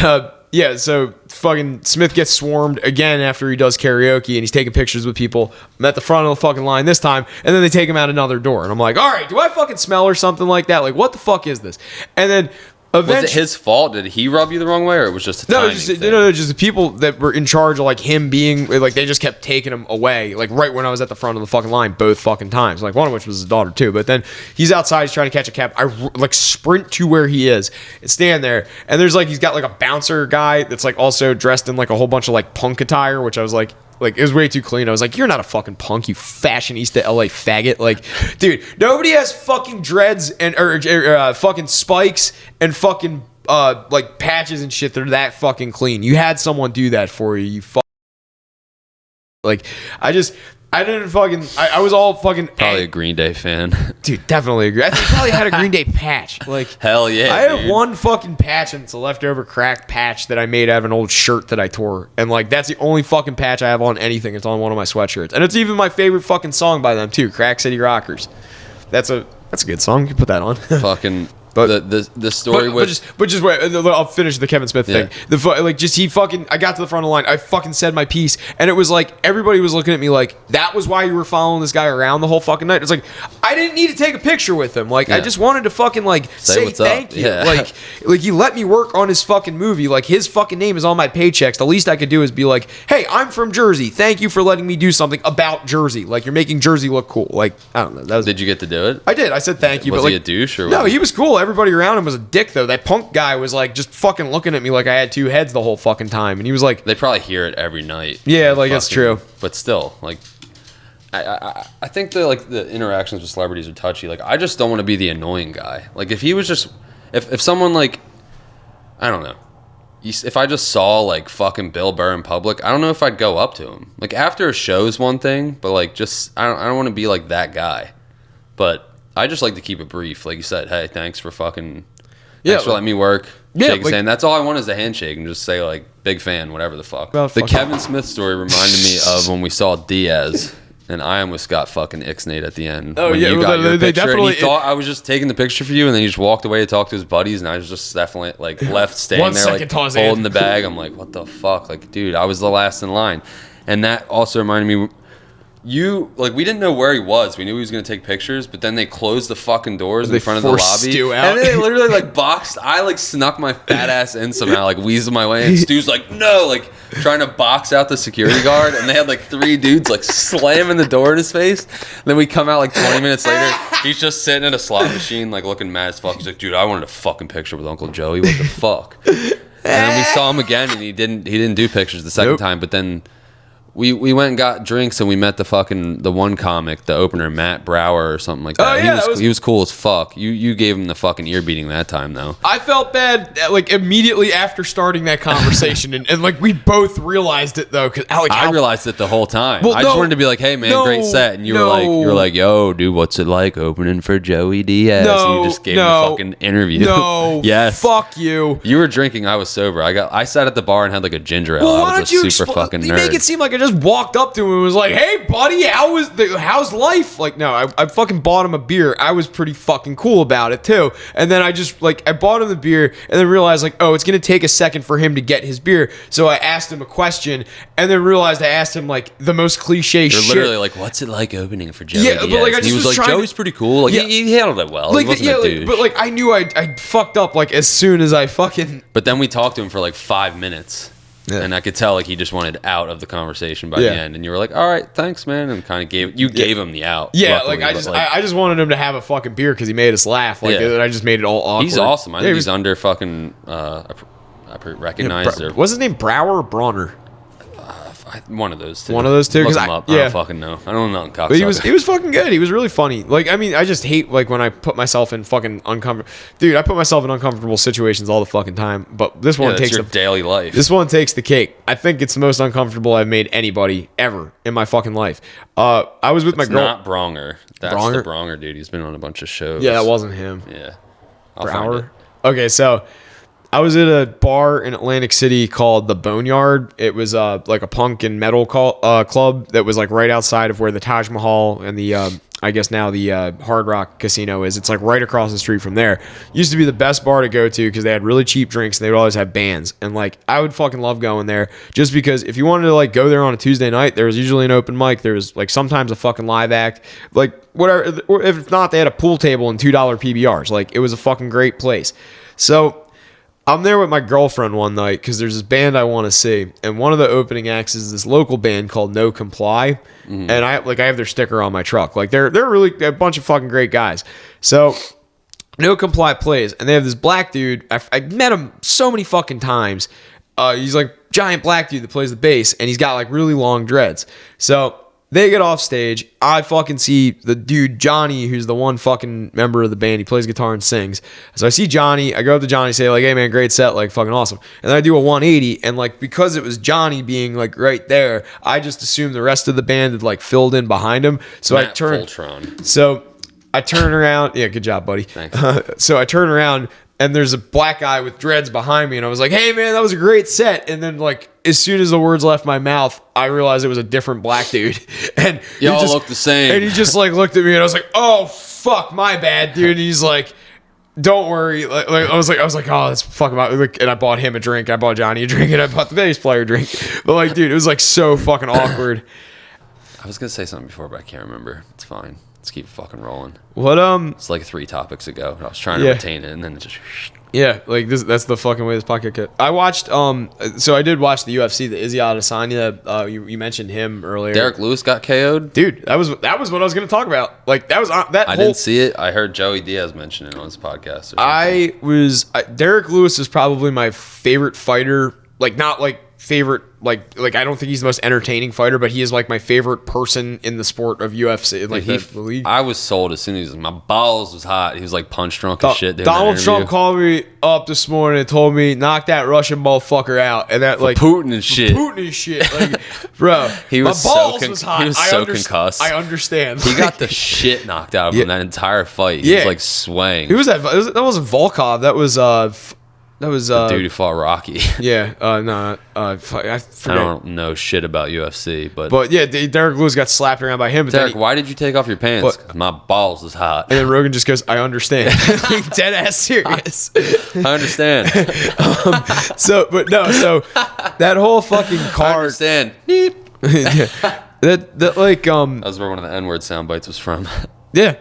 so fucking Smith gets swarmed again after he does karaoke and he's taking pictures with people. I'm at the front of the fucking line this time, and then they take him out another door, and I'm like, all right, do I fucking smell or something like that? Like, what the fuck is this? And then. Was it his fault? Did he rub you the wrong way, or it was just a timing thing? No, just the people that were in charge of like him being like they just kept taking him away, like right when I was at the front of the fucking line both fucking times. Like one of which was his daughter too. But then he's outside, he's trying to catch a cab. I like sprint to where he is and stand there, and there's like he's got like a bouncer guy that's like also dressed in like a whole bunch of like punk attire, which I was like it was way too clean. I was like, you're not a fucking punk, you fashionista LA faggot. Like, dude, nobody has fucking dreads and or fucking spikes and fucking like patches and shit that are that fucking clean. You had someone do that for you. Like, I didn't fucking. I was all fucking. Probably a Green Day fan. Dude, definitely agree. I think I probably had a Green Day patch. Like, hell yeah. I have one fucking patch, and it's a leftover crack patch that I made out of an old shirt that I tore. And like, that's the only fucking patch I have on anything. It's on one of my sweatshirts, and it's even my favorite fucking song by them too. Crack City Rockers. That's a good song. You can put that on. Fucking. But the story but just wait. I'll finish the Kevin Smith thing. I got to the front of the line. I fucking said my piece, and it was like everybody was looking at me like that was why you were following this guy around the whole fucking night. It's like I didn't need to take a picture with him. Like I just wanted to fucking like say thank you. Yeah. Like he let me work on his fucking movie. Like his fucking name is on my paychecks. The least I could do is be like, hey, I'm from Jersey. Thank you for letting me do something about Jersey. Like you're making Jersey look cool. Like I don't know. Did you get to do it? I did. I said thank you. Was but he a douche or no? He was cool. Everybody around him was a dick though. That punk guy was like just fucking looking at me like I had two heads the whole fucking time, and he was like, they probably hear it every night. Yeah, like that's true. But still, like, I think the interactions with celebrities are touchy. Like, I just don't want to be the annoying guy. Like, if he was just, if someone like, I don't know, if I just saw like fucking Bill Burr in public, I don't know if I'd go up to him. Like after a show's one thing, but like just I don't want to be like that guy. But I just like to keep it brief. Like you said, hey, thanks for letting me work. Yeah, shake his hand. That's all I want is a handshake and just say like big fan, whatever the fuck. Well, the Kevin Smith story reminded me of when we saw Diaz, and I almost got fucking ixnayed at the end. Oh when yeah, you got your they picture, definitely. And he thought I was just taking the picture for you, and then he just walked away to talk to his buddies, and I was just definitely like left standing there like holding the bag. I'm like, what the fuck, like dude, I was the last in line, and that also reminded me. We didn't know where he was. We knew he was going to take pictures, but then they closed the fucking doors in front of the lobby. Stu out. And then they literally like boxed. I like snuck my fat ass in somehow, like weaseled my way. And Stu's like, no, like trying to box out the security guard. And they had like three dudes like slamming the door in his face. And then we come out like 20 minutes later. He's just sitting at a slot machine, like looking mad as fuck. He's like, dude, I wanted a fucking picture with Uncle Joey. What the fuck? And then we saw him again, and he didn't do pictures the second time. But then we went and got drinks and we met the one comic, the opener, Matt Brower or something like that. Oh, yeah, he was cool as fuck. You gave him the fucking ear beating that time though. I felt bad like immediately after starting that conversation, and like we both realized it though, because I realized it the whole time. Well, I just wanted to be like, hey man, great set, and you were like, yo, dude, what's it like opening for Joey Diaz? And you just gave him a fucking interview. No, yes, fuck you. You were drinking, I was sober. I sat at the bar and had like a ginger ale. Well, why I was don't you super fucking nerd. You make it seem like I just walked up to him and was like, "Hey, buddy, how's life?" Like, no, I fucking bought him a beer. I was pretty fucking cool about it too. And then I just I bought him the beer and then realized like, oh, it's gonna take a second for him to get his beer. So I asked him a question and then realized I asked him like the most cliche shit. You're literally like, "What's it like opening for Joey Diaz?" But like I just he was like, "Joey's pretty cool." Like he handled it well. Like, he wasn't a douche. but like I knew I fucked up like as soon as I fucking. But then we talked to him for like 5 minutes. Yeah. And I could tell like he just wanted out of the conversation by the end, and you were like, "All right, thanks, man," and kind of gave him the out. Yeah, luckily, I just wanted him to have a fucking beer because he made us laugh. Like I just made it all awkward. He's awesome. I think he's under fucking recognized. What's his name? Brower or Bronner? One of those two. One of those two. Look him up. I don't fucking know. I don't know. But he was fucking good. He was really funny. Like, I mean, I just hate like when I put myself in fucking uncomfortable. Dude, I put myself in uncomfortable situations all the fucking time. But this one takes your daily life. This one takes the cake. I think it's the most uncomfortable I've made anybody ever in my fucking life. I was with my girl. Not Bronger. That's the Bronger dude. He's been on a bunch of shows. Yeah, that wasn't him. Yeah. Brower. Okay, so I was at a bar in Atlantic City called the Boneyard. It was like a punk and metal club that was like right outside of where the Taj Mahal and the I guess now the Hard Rock Casino is. It's like right across the street from there. Used to be the best bar to go to because they had really cheap drinks and they would always have bands. And like I would fucking love going there just because if you wanted to like go there on a Tuesday night, there was usually an open mic. There was like sometimes a fucking live act. Like whatever. Or if not, they had a pool table and $2 PBRs. Like it was a fucking great place. So I'm there with my girlfriend one night because there's this band I want to see, and one of the opening acts is this local band called No Comply, and I have their sticker on my truck. Like they're really a bunch of fucking great guys. So No Comply plays, and they have this black dude. I met him so many fucking times. He's like giant black dude that plays the bass, and he's got like really long dreads. So they get off stage. I fucking see the dude, Johnny, who's the one fucking member of the band. He plays guitar and sings. So I see Johnny. I go up to Johnny, say like, "Hey man, great set, like fucking awesome." And then I do a 180, and like because it was Johnny being like right there, I just assumed the rest of the band had like filled in behind him. So Matt I turn. Voltron. So I turn around. Yeah, good job, buddy. Thanks. So I turn around. And there's a black guy with dreads behind me. And I was like, "Hey, man, that was a great set." And then, like, as soon as the words left my mouth, I realized it was a different black dude. And y'all just look the same. And he just, like, looked at me. And I was like, "Oh, fuck, my bad, dude." And he's like, "Don't worry." Like I was like, "Oh, that's fucking about." Like, and I bought him a drink. I bought Johnny a drink. And I bought the bass player a drink. But, like, dude, it was, like, so fucking awkward. I was going to say something before, but I can't remember. It's fine. Let's keep fucking rolling. What It's like 3 topics ago. I was trying to retain it, and then it just. Yeah, like that's the fucking way this podcast goes. I watched so I did watch the UFC, the Izzy Adesanya. You mentioned him earlier. Derek Lewis got KO'd. Dude, that was what I was going to talk about. Like that was that. I didn't see it. I heard Joey Diaz mention it on his podcast. Derek Lewis is probably my favorite fighter. Like not like favorite like I don't think he's the most entertaining fighter, but he is like my favorite person in the sport of UFC. Like the league. I was sold as soon as my balls was hot. He was like punch drunk and shit. Donald Trump called me up this morning and told me knock that Russian motherfucker out, and that like Putin and shit. Like, bro, he was my balls was hot. He was so concussed. I understand. He got the shit knocked out of him that entire fight. He was like swaying. Who was that? That wasn't Volkov. That was the dude who fought Rocky. Yeah, I forget. I don't know shit about UFC, but yeah, Derek Lewis got slapped around by him. But Derek, why did you take off your pants? My balls was hot. And then Rogan just goes, "I understand." Dead ass serious. I understand. So that whole fucking card. I understand. Yeah. That like That was where one of the N-word sound bites was from. Yeah.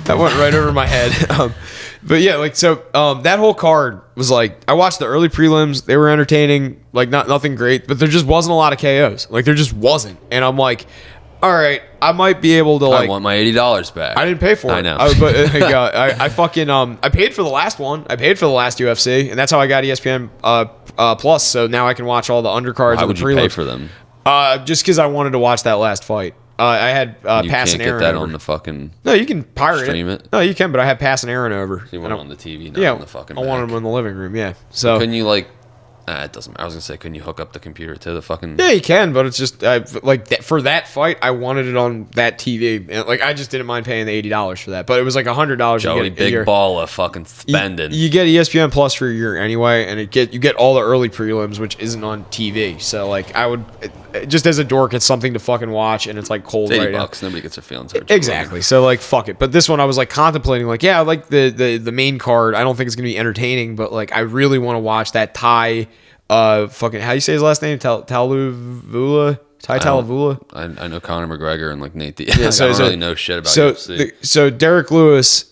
That went right over my head. But yeah, like so that whole card was like I watched the early prelims, they were entertaining, like nothing great, but there just wasn't a lot of KOs. Like there just wasn't. And I'm like all right, I might be able to I want my $80 back. I didn't pay for it. I know. But I fucking I paid for the last one. I paid for the last UFC, and that's how I got ESPN Plus. So now I can watch all the undercards. Why and would the you pay prelims. for them? Just because I wanted to watch that last fight. I had You Pass can't and Aaron get that over. on the fucking. No, you can pirate stream it? No, you can, but I have Pass and Aaron over. You want it on the TV, not Yeah, on the fucking. I wanted Mac. them in the living room. Yeah, so Couldn't you like? It doesn't matter. I was gonna say, couldn't you hook up the computer to the fucking? yeah, you can, but it's just for that fight, I wanted it on that TV. And, like I just didn't mind paying the $80 for that, but it was like $100. Joey, big ball of fucking spending. You get ESPN Plus for a year anyway, and you get all the early prelims, which isn't on TV. So like I would just as a dork, it's something to fucking watch, and it's like cold It's right $80. now. Nobody gets their feelings hurt. Exactly. So like fuck it. But this one I was like contemplating like yeah, I like the main card. I don't think it's gonna be entertaining, but like I really want to watch that Thai fucking how you say his last name? Talavula? Talavula? I know Conor McGregor and like Nate Diaz. Yeah, I don't really know shit about UFC. So Derek Lewis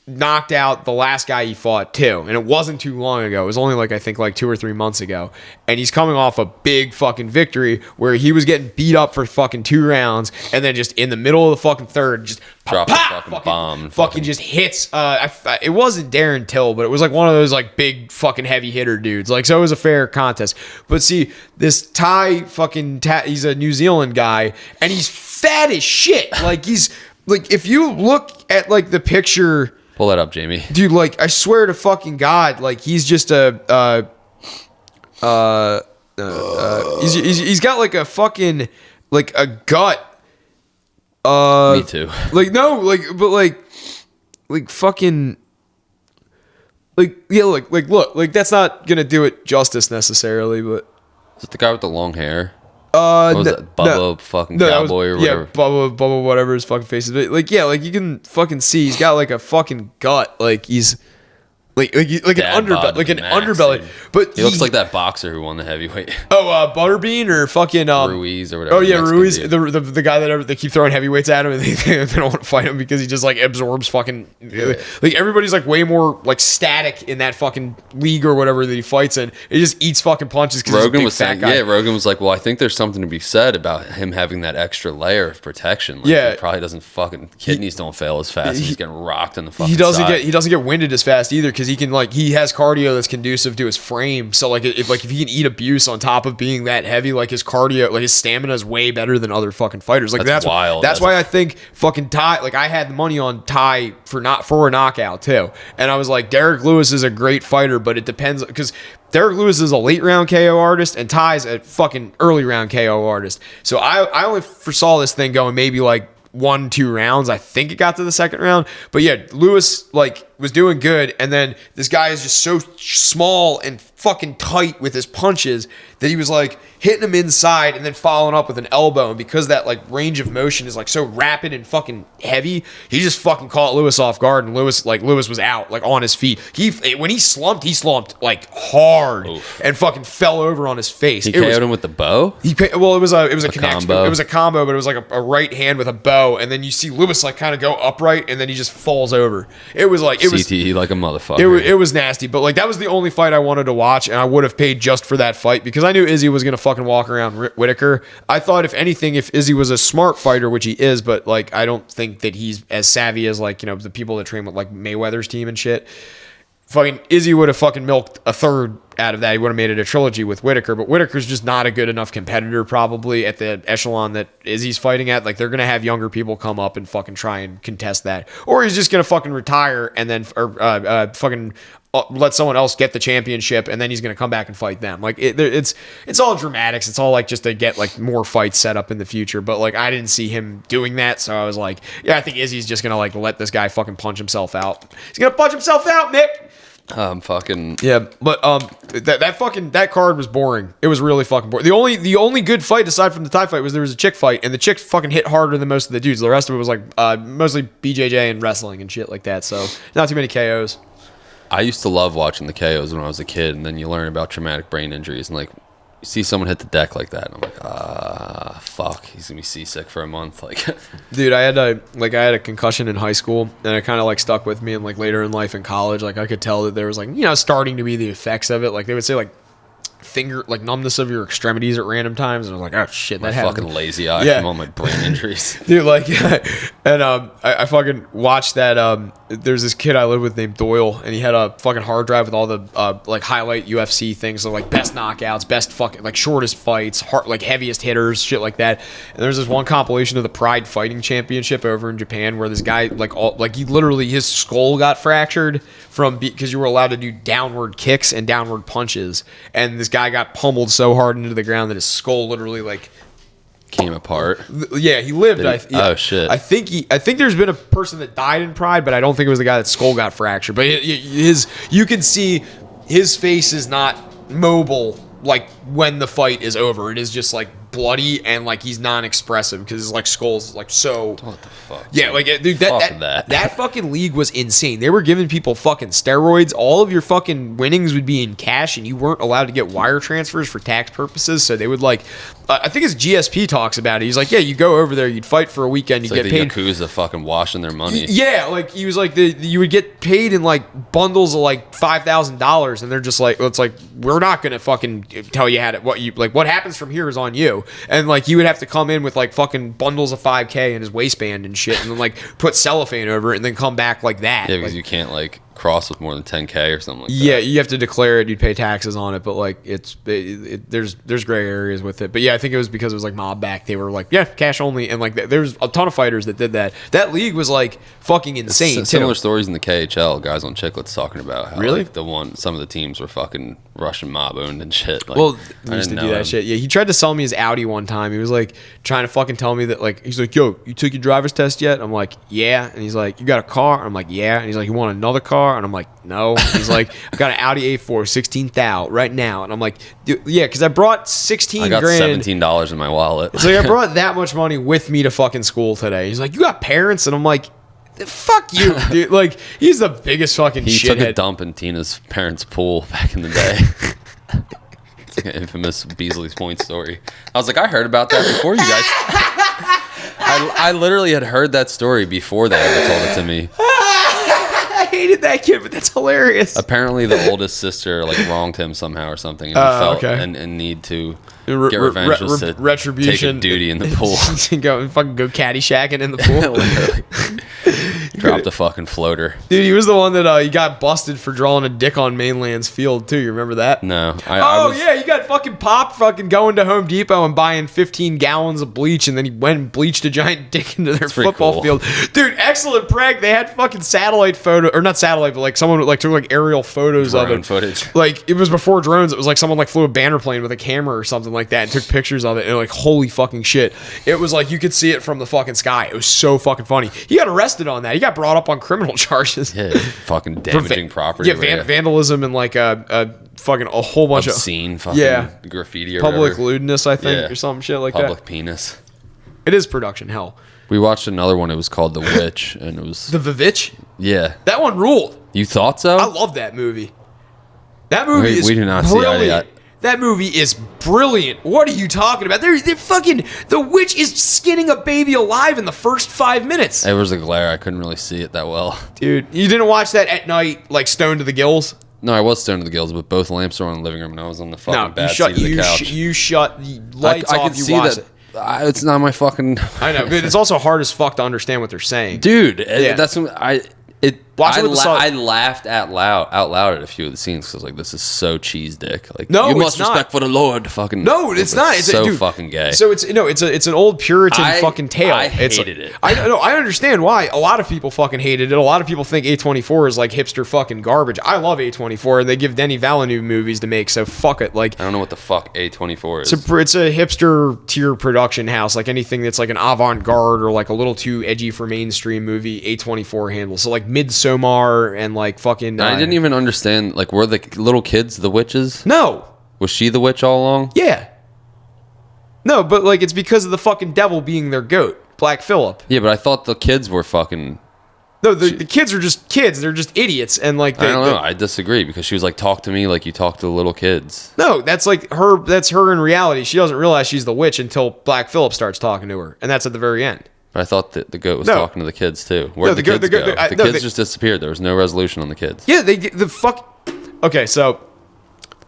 knocked out the last guy he fought too, and it wasn't too long ago. It was only like I think like 2 or 3 months ago, and he's coming off a big fucking victory where he was getting beat up for fucking 2 rounds, and then just in the middle of the fucking third, just Drop a fucking bomb. fucking just hits. It wasn't Darren Till, but it was like one of those like big fucking heavy hitter dudes. Like so, it was a fair contest. But see, this Thai fucking he's a New Zealand guy, and he's fat as shit. Like he's like if you look at like the picture. Pull that up, Jamie. Dude, like I swear to fucking God, like he's just he's got like a fucking like a gut. Me too. Like no, like fucking like yeah, like look, like that's not gonna do it justice necessarily, but Is it the guy with the long hair? What was that? Bubba fucking Cowboy or whatever. Yeah, Bubba, whatever his fucking face is. But like, yeah, like you can fucking see he's got like a fucking gut. Like he's like an underbelly, like an underbelly. Dude. But He looks like that boxer who won the heavyweight. Butterbean or fucking Ruiz or whatever. Oh yeah, Mexican Ruiz, dude. the guy that they keep throwing heavyweights at him, and they don't want to fight him because he just like absorbs fucking. Yeah. Like everybody's like way more like static in that fucking league or whatever that he fights in. He just eats fucking punches because he's a big fat guy. Yeah, Rogan was like, well, I think there's something to be said about him having that extra layer of protection. Like, Yeah. he probably doesn't fucking kidneys don't fail as fast. He's getting rocked in the fucking. He doesn't side. get winded as fast either because he can like he has cardio that's conducive to his frame. So like if he can eat abuse on top of being that heavy, like his cardio, like his stamina is way better than other fucking fighters. Like That's wild. That's why I think fucking Ty. Like I had the money on Ty for a knockout too, and I was like Derek Lewis is a great fighter, but it depends because Derek Lewis is a late round KO artist and Ty's a fucking early round KO artist. So I only foresaw this thing going maybe like 1-2 rounds. I think it got to the second round, but yeah, Lewis like was doing good, and then this guy is just so small and fucking tight with his punches that he was like hitting him inside and then following up with an elbow, and because that like range of motion is like so rapid and fucking heavy, he just fucking caught Lewis off guard, and Lewis was out like on his feet. When he slumped like hard. Oof. And fucking fell over on his face. He KO'd him with the bow. It was a connection. Combo. It was a combo, but it was like a right hand with a bow, and then you see Lewis like kind of go upright, and then he just falls over. It was like CTE like a motherfucker. It was nasty, but like that was the only fight I wanted to watch, and I would have paid just for that fight because I knew Izzy was gonna fucking walk around Whitaker. I thought if anything, if Izzy was a smart fighter, which he is, but like I don't think that he's as savvy as like the people that train with like Mayweather's team and shit. Fucking Izzy would have fucking milked a third out of that. He would have made it a trilogy with Whitaker, but Whitaker's just not a good enough competitor probably at the echelon that Izzy's fighting at. Like they're going to have younger people come up and fucking try and contest that. Or he's just going to fucking retire and then fucking let someone else get the championship and then he's going to come back and fight them. Like it's all dramatics. It's all like just to get like more fights set up in the future. But like I didn't see him doing that. So I was like, yeah, I think Izzy's just going to like let this guy fucking punch himself out. He's going to punch himself out, Mick. Fucking yeah, but that card was boring. It was really fucking boring. The only good fight aside from the Thai fight was there was a chick fight, and the chick fucking hit harder than most of the dudes. The rest of it was like mostly BJJ and wrestling and shit like that. So not too many KOs. I used to love watching the KOs when I was a kid, and then you learn about traumatic brain injuries and like you see someone hit the deck like that, and I'm like, fuck, he's gonna be seasick for a month. Like, dude, I had a concussion in high school, and it kind of like stuck with me, and like later in life in college, like I could tell that there was like starting to be the effects of it. Like they would say like numbness of your extremities at random times, and I was like, oh shit, that happened. Fucking lazy eye from all my brain injuries. Dude, like, and I fucking watched that. There's this kid I live with named Doyle, and he had a fucking hard drive with all the like highlight UFC things, so like best knockouts, best fucking like shortest fights, like heaviest hitters, shit like that. And there's this one compilation of the Pride Fighting Championship over in Japan where this guy he literally his skull got fractured because you were allowed to do downward kicks and downward punches, and this guy got pummeled so hard into the ground that his skull literally came apart. Yeah, he lived. Oh shit! I think there's been a person that died in Pride, but I don't think it was the guy that skull got fractured. But you can see his face is not mobile like when the fight is over. It is just like bloody and like he's non-expressive because his like skull's like so. What the fuck? Yeah, like dude, that fucking league was insane. They were giving people fucking steroids. All of your fucking winnings would be in cash, and you weren't allowed to get wire transfers for tax purposes. So they would like. I think his GSP talks about it. He's like, yeah, you go over there, you'd fight for a weekend, you get paid. Yakuza fucking washing their money. Yeah, like he was like you would get paid in like bundles of like $5,000, and they're just like, well, it's like we're not gonna fucking tell you how to what happens from here is on you, and like you would have to come in with like fucking bundles of $5K in his waistband and shit, and then like put cellophane over it, and then come back like that. Yeah, because you can't like cross with more than 10K or something like that. Yeah, you have to declare it. You'd pay taxes on it, but like there's gray areas with it. But yeah, I think it was because it was like mob back. They were like, yeah, cash only, and like there's a ton of fighters that did that. That league was like fucking insane. Similar stories in the KHL. Guys on Chicklets talking about how really like, some of the teams were fucking Russian mob owned and shit. Like, well, he used to do that shit. Yeah, he tried to sell me his Audi one time. He was like trying to fucking tell me that like he's like, yo, you took your driver's test yet? I'm like, yeah. And he's like, you got a car? I'm like, yeah. And he's like, you want another car? And I'm like, no. And he's like, I got an Audi A4, 16,000 right now. And I'm like, yeah, because I brought 16 grand. I got $17 in my wallet. It's like I brought that much money with me to fucking school today. He's like, you got parents? And I'm like, fuck you, dude. Like, he's the biggest fucking shithead. He took a dump in Tina's parents' pool back in the day. It's like an infamous Beasley's Point story. I was like, I heard about that before you guys. I literally had heard that story before they ever told it to me. I hated that kid, but that's hilarious. Apparently, the oldest sister like wronged him somehow or something, and he felt and need to get revenge, to retribution, take a duty in the pool, go caddyshacking in the pool. Dropped a fucking floater, dude. He was the one that he got busted for drawing a dick on Mainland's field too. You remember that? No. Yeah, he got fucking popped fucking going to Home Depot and buying 15 gallons of bleach, and then he went and bleached a giant dick into their football field. Dude, excellent prank. They had fucking satellite photo, or not satellite, but like someone like took like aerial photos of it. Footage. Like it was before drones. It was like someone like flew a banner plane with a camera or something like that and took pictures of it, and like holy fucking shit. It was like you could see it from the fucking sky. It was so fucking funny. He got arrested on that. He got brought up on criminal charges. Yeah, fucking damaging property. Yeah, vandalism and like a fucking a whole bunch of obscene fucking graffiti or public whatever. Lewdness, I think, or some shit like public that. Penis. It is production hell. We watched another one. It was called The Witch, and it was The Vivitch. Yeah, that one ruled. You thought so? I love that movie. That movie is we do not brilliant. see That movie is brilliant. What are you talking about? They're fucking. The witch is skinning a baby alive in the first 5 minutes. It was a glare. I couldn't really see it that well. Dude, you didn't watch that at night, like stoned to the gills? No, I was stoned to the gills, but both lamps were on in the living room, and I was on the fucking bad seat of the couch. You shut the lights off. I could see that. It's not my fucking. I know, but it's also hard as fuck to understand what they're saying, dude. Yeah. That's what I. I laughed out loud at a few of the scenes because I was like, "This is so cheese dick." Like, no, you must respect for the Lord. Fucking no, it's not. It's so fucking gay. So it's an old Puritan fucking tale. I hated it. I understand why a lot of people fucking hated it. A lot of people think A24 is like hipster fucking garbage. I love A24, and they give Denis Villeneuve movies to make. So fuck it. Like, I don't know what the fuck A24 is. It's a hipster tier production house. Like anything that's like an avant-garde or like a little too edgy for mainstream movie, A24 handles. So like Midsommar. And like fucking I didn't even understand, like, were the little kids the witches? No. Was she the witch all along? Yeah. No, but like it's because of the fucking devil being their goat, Black Phillip. Yeah, but I thought the kids were fucking. No, the kids are just kids. They're just idiots, and like I don't know. I disagree because she was like, "Talk to me like you talk to the little kids." No, that's like her. That's her in reality. She doesn't realize she's the witch until Black Phillip starts talking to her, and that's at the very end. But I thought that the goat was talking to the kids too. Where'd the kids go? The kids just disappeared. There was no resolution on the kids. Yeah, the fuck. Okay, so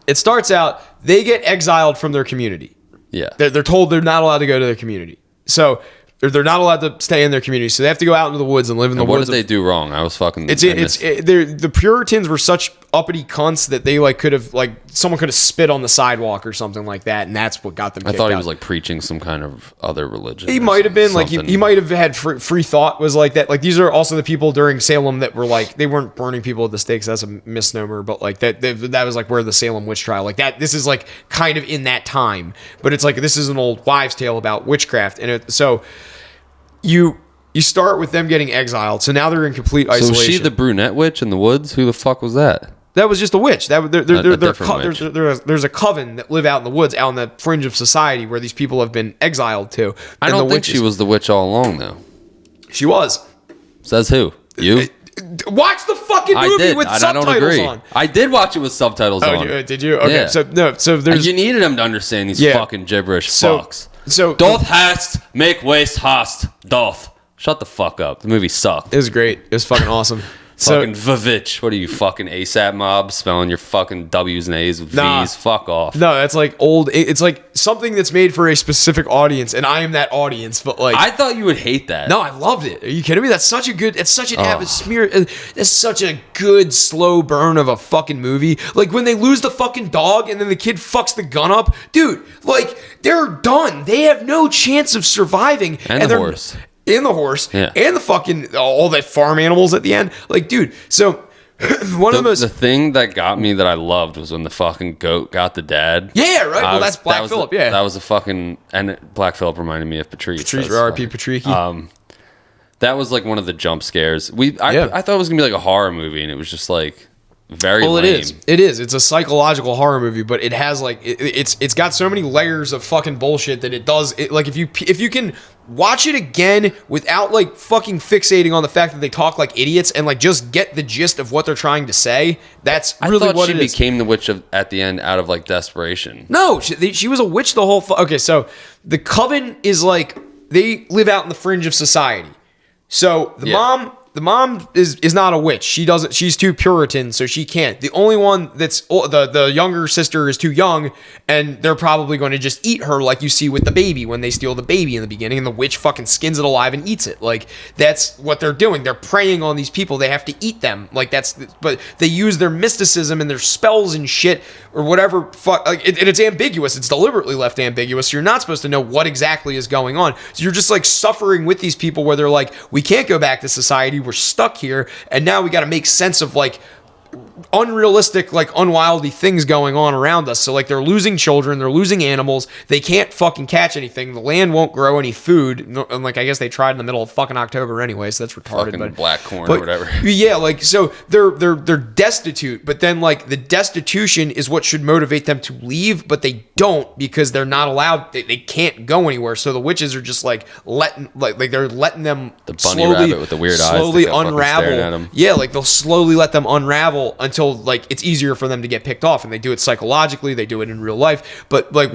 it starts out, they get exiled from their community. Yeah. They're told they're not allowed to go to their community. So they're not allowed to stay in their community. So they have to go out into the woods and live in the woods. What did they do wrong? I was fucking... The Puritans were such uppity cunts that they like could have like someone could have spit on the sidewalk or something like that, and that's what got them kicked out. I thought he was like preaching some kind of other religion. He might have been like he might have had free thought was like that. Like these are also the people during Salem that were like they weren't burning people at the stakes. That's a misnomer, but like that was like where the Salem witch trial like that. This is like kind of in that time, but it's like this is an old wives' tale about witchcraft, and so you start with them getting exiled. So now they're in complete isolation. So was she the brunette witch in the woods? Who the fuck was that? That was just a witch. There's a coven that live out in the woods, out on the fringe of society, where these people have been exiled to. I don't think she was the witch all along, though. She was. Says who? You? Watch the fucking movie with subtitles I don't agree. on. I did watch it with subtitles on. Did you? Okay. Yeah. So there's... You needed them to understand these fucking gibberish fucks. So doth hast make waste hast doth. Shut the fuck up. The movie sucked. It was great. It was fucking awesome. Fucking Vavitch. What are you, fucking ASAP mob? Spelling your fucking W's and A's with V's. Fuck off. No, that's like old. It's like something that's made for a specific audience, and I am that audience. But like, I thought you would hate that. No, I loved it. Are you kidding me? That's such a good. It's such an atmosphere. It's such a good slow burn of a fucking movie. Like when they lose the fucking dog, and then the kid fucks the gun up, dude. Like they're done. They have no chance of surviving. And the horse. And the horse, and the fucking all that farm animals at the end, like, dude. So the thing that got me that I loved was when the fucking goat got the dad. Yeah, right. Well, that's Black Phillip. That was a fucking and Black Phillip reminded me of Patrice. R.I.P. Patricky. That was like one of the jump scares. I thought it was gonna be like a horror movie, and it was just like very lame. It is. It's a psychological horror movie, but it has like it's got so many layers of fucking bullshit that it does. Like if you can watch it again without like fucking fixating on the fact that they talk like idiots and like just get the gist of what they're trying to say, that's really what it is. She became the witch at the end out of like desperation. No, she was a witch the whole. Okay, so the coven is like they live out in the fringe of society. So the mom is not a witch. She's too Puritan, so she can't. The only one that's the younger sister is too young, and they're probably going to just eat her like you see with the baby when they steal the baby in the beginning, and the witch fucking skins it alive and eats it. Like that's what they're doing. They're preying on these people. They have to eat them. Like but they use their mysticism and their spells and shit or whatever. Like it's ambiguous. It's deliberately left ambiguous. So you're not supposed to know what exactly is going on. So you're just like suffering with these people where they're like, we can't go back to society. We're stuck here, and now we got to make sense of like unrealistic, like unwieldy things going on around us. So like they're losing children, they're losing animals, they can't fucking catch anything, the land won't grow any food, and like I guess they tried in the middle of fucking October anyway, so that's retarded. Fucking black corn or whatever. Yeah, like so they're destitute, but then like the destitution is what should motivate them to leave, but they don't because they're not allowed. They can't go anywhere. So the witches are just like they're letting them the bunny rabbit with the weird eyes slowly unravel. Yeah, like they'll slowly let them unravel until like it's easier for them to get picked off, and they do it psychologically, they do it in real life. But like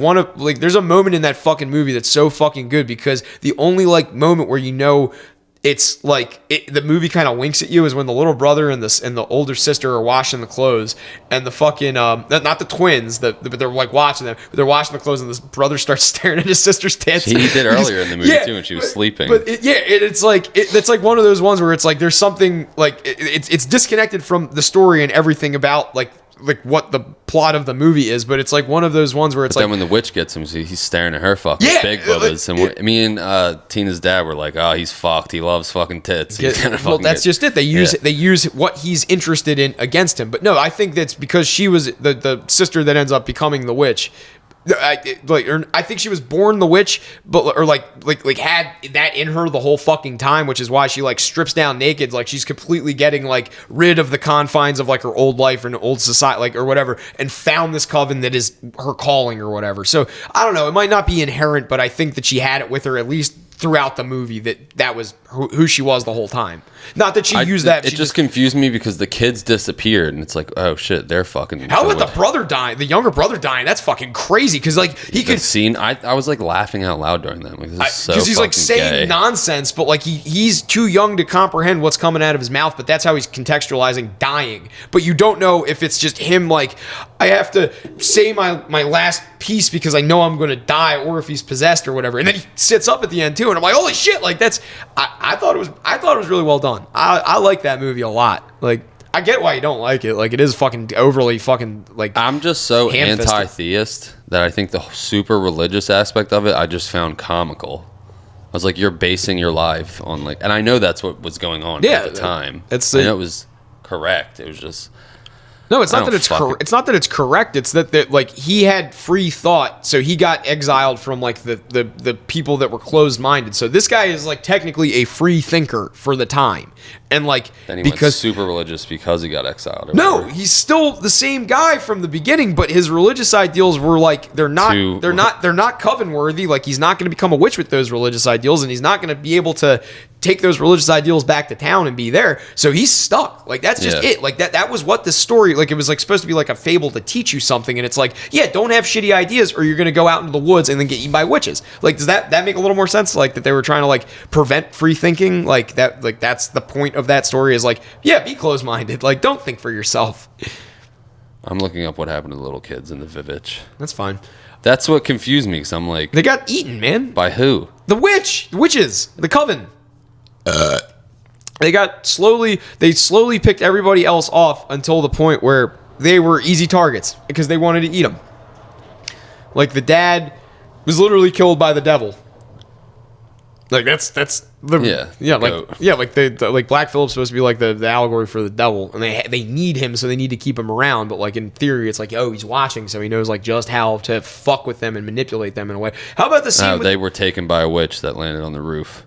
there's a moment in that fucking movie that's so fucking good because the only like moment where you know it's like the movie kind of winks at you is when the little brother and the older sister are washing the clothes, and the fucking not the twins, but they're like watching them, but they're washing the clothes, and this brother starts staring at his sister's tits. He did earlier in the movie too when she was sleeping. But it's like one of those ones where it's like there's something like it's disconnected from the story and everything about like what the plot of the movie is, but it's like one of those ones where it's like... Then when the witch gets him, he's staring at her fucking big bubbas. And me and Tina's dad were like, oh, he's fucked. He loves fucking tits. That's just it. They use what he's interested in against him. But no, I think that's because she was the sister that ends up becoming the witch. I think she was born the witch, but had that in her the whole fucking time, which is why she like strips down naked, like she's completely getting like rid of the confines of like her old life and old society, like or whatever, and found this coven that is her calling or whatever. So I don't know, it might not be inherent, but I think that she had it with her at least throughout the movie that was who she was the whole time. Not that she used that. It just confused me because the kids disappeared, and it's like, oh shit, they're fucking. How about the brother dying? The younger brother dying? That's fucking crazy. Because like he could scene. I was like laughing out loud during that. Like, because he's like saying nonsense, but like he's too young to comprehend what's coming out of his mouth. But that's how he's contextualizing dying. But you don't know if it's just him like, I have to say my last piece because I know I'm going to die, or if he's possessed or whatever. And then he sits up at the end too, and I'm like, holy shit! Like that's I thought it was really well done. I like that movie a lot. Like I get why you don't like it. Like it is fucking overly fucking like. I'm just so anti-theist that I think the super religious aspect of it I just found comical. I was like, you're basing your life on like, and I know that's what was going on at the time. I know it was correct. It was just. No, it's not that it's correct. It's not that it's correct. It's that like he had free thought, so he got exiled from like the people that were closed minded. So this guy is like technically a free thinker for the time, and like then he went super religious because he got exiled. No, he's still the same guy from the beginning, but his religious ideals were like they're not coven worthy. Like he's not going to become a witch with those religious ideals, and he's not going to be able to take those religious ideals back to town and be there. So he's stuck. Like that's just it. Like that was what the story, like it was like supposed to be like a fable to teach you something. And it's like, yeah, don't have shitty ideas or you're going to go out into the woods and then get eaten by witches. Like, does that make a little more sense? Like that they were trying to like prevent free thinking. Like that, like that's the point of that story is like, yeah, be closed-minded. Like don't think for yourself. I'm looking up what happened to the little kids in the Vivitch. That's fine. That's what confused me. Cause I'm like, they got eaten, man. By who? The witches, the coven. They slowly picked everybody else off until the point where they were easy targets because they wanted to eat them. Like the dad was literally killed by the devil. Like that's the like Black Phillip's supposed to be like the allegory for the devil, and they need him, so they need to keep him around. But like in theory, it's like, oh, he's watching, so he knows like just how to fuck with them and manipulate them in a way. How about the scene? They were taken by a witch that landed on the roof.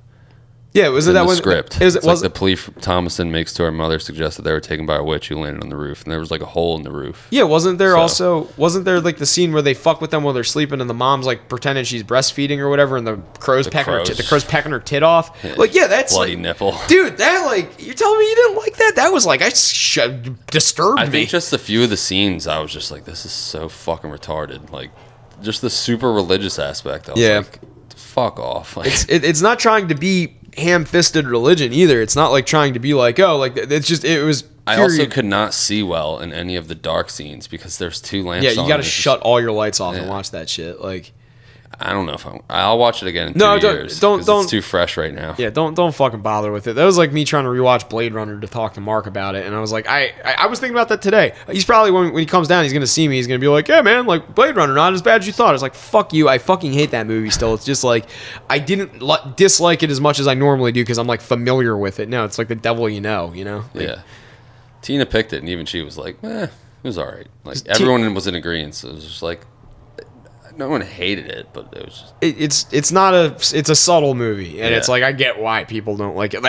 Yeah, was it that one? Script. It's like the plea Thomason makes to her mother suggests that they were taken by a witch who landed on the roof, and there was like a hole in the roof. Yeah, wasn't there like the scene where they fuck with them while they're sleeping, and the mom's like pretending she's breastfeeding or whatever, and the crow's pecking her tit off? Yeah. Like, yeah, that's bloody like, nipple, dude. That like, you're telling me you didn't like that? That was like, disturbed me. I think just a few of the scenes, I was just like, this is so fucking retarded. Like, just the super religious aspect. I was like, fuck off. Like, it's not trying to be ham-fisted religion either. It's not like trying to be like, oh, like it's just it was. I also could not see well in any of the dark scenes because there's two lamps. Yeah, you got to shut all your lights off and watch that shit. Like, I don't know if I'll watch it again in 2 years. Don't. It's too fresh right now. Yeah, don't fucking bother with it. That was like me trying to rewatch Blade Runner to talk to Mark about it, and I was like, I was thinking about that today. He's probably when he comes down, he's gonna see me. He's gonna be like, yeah, man, like Blade Runner, not as bad as you thought. I was like, fuck you. I fucking hate that movie. Still, it's just like I didn't dislike it as much as I normally do because I'm like familiar with it. No, it's like the devil, you know. Like, yeah. Tina picked it, and even she was like, it was all right. Like everyone was in agreement. So it was just like. No one hated it, but it was just... It's a subtle movie, and it's like I get why people don't like it.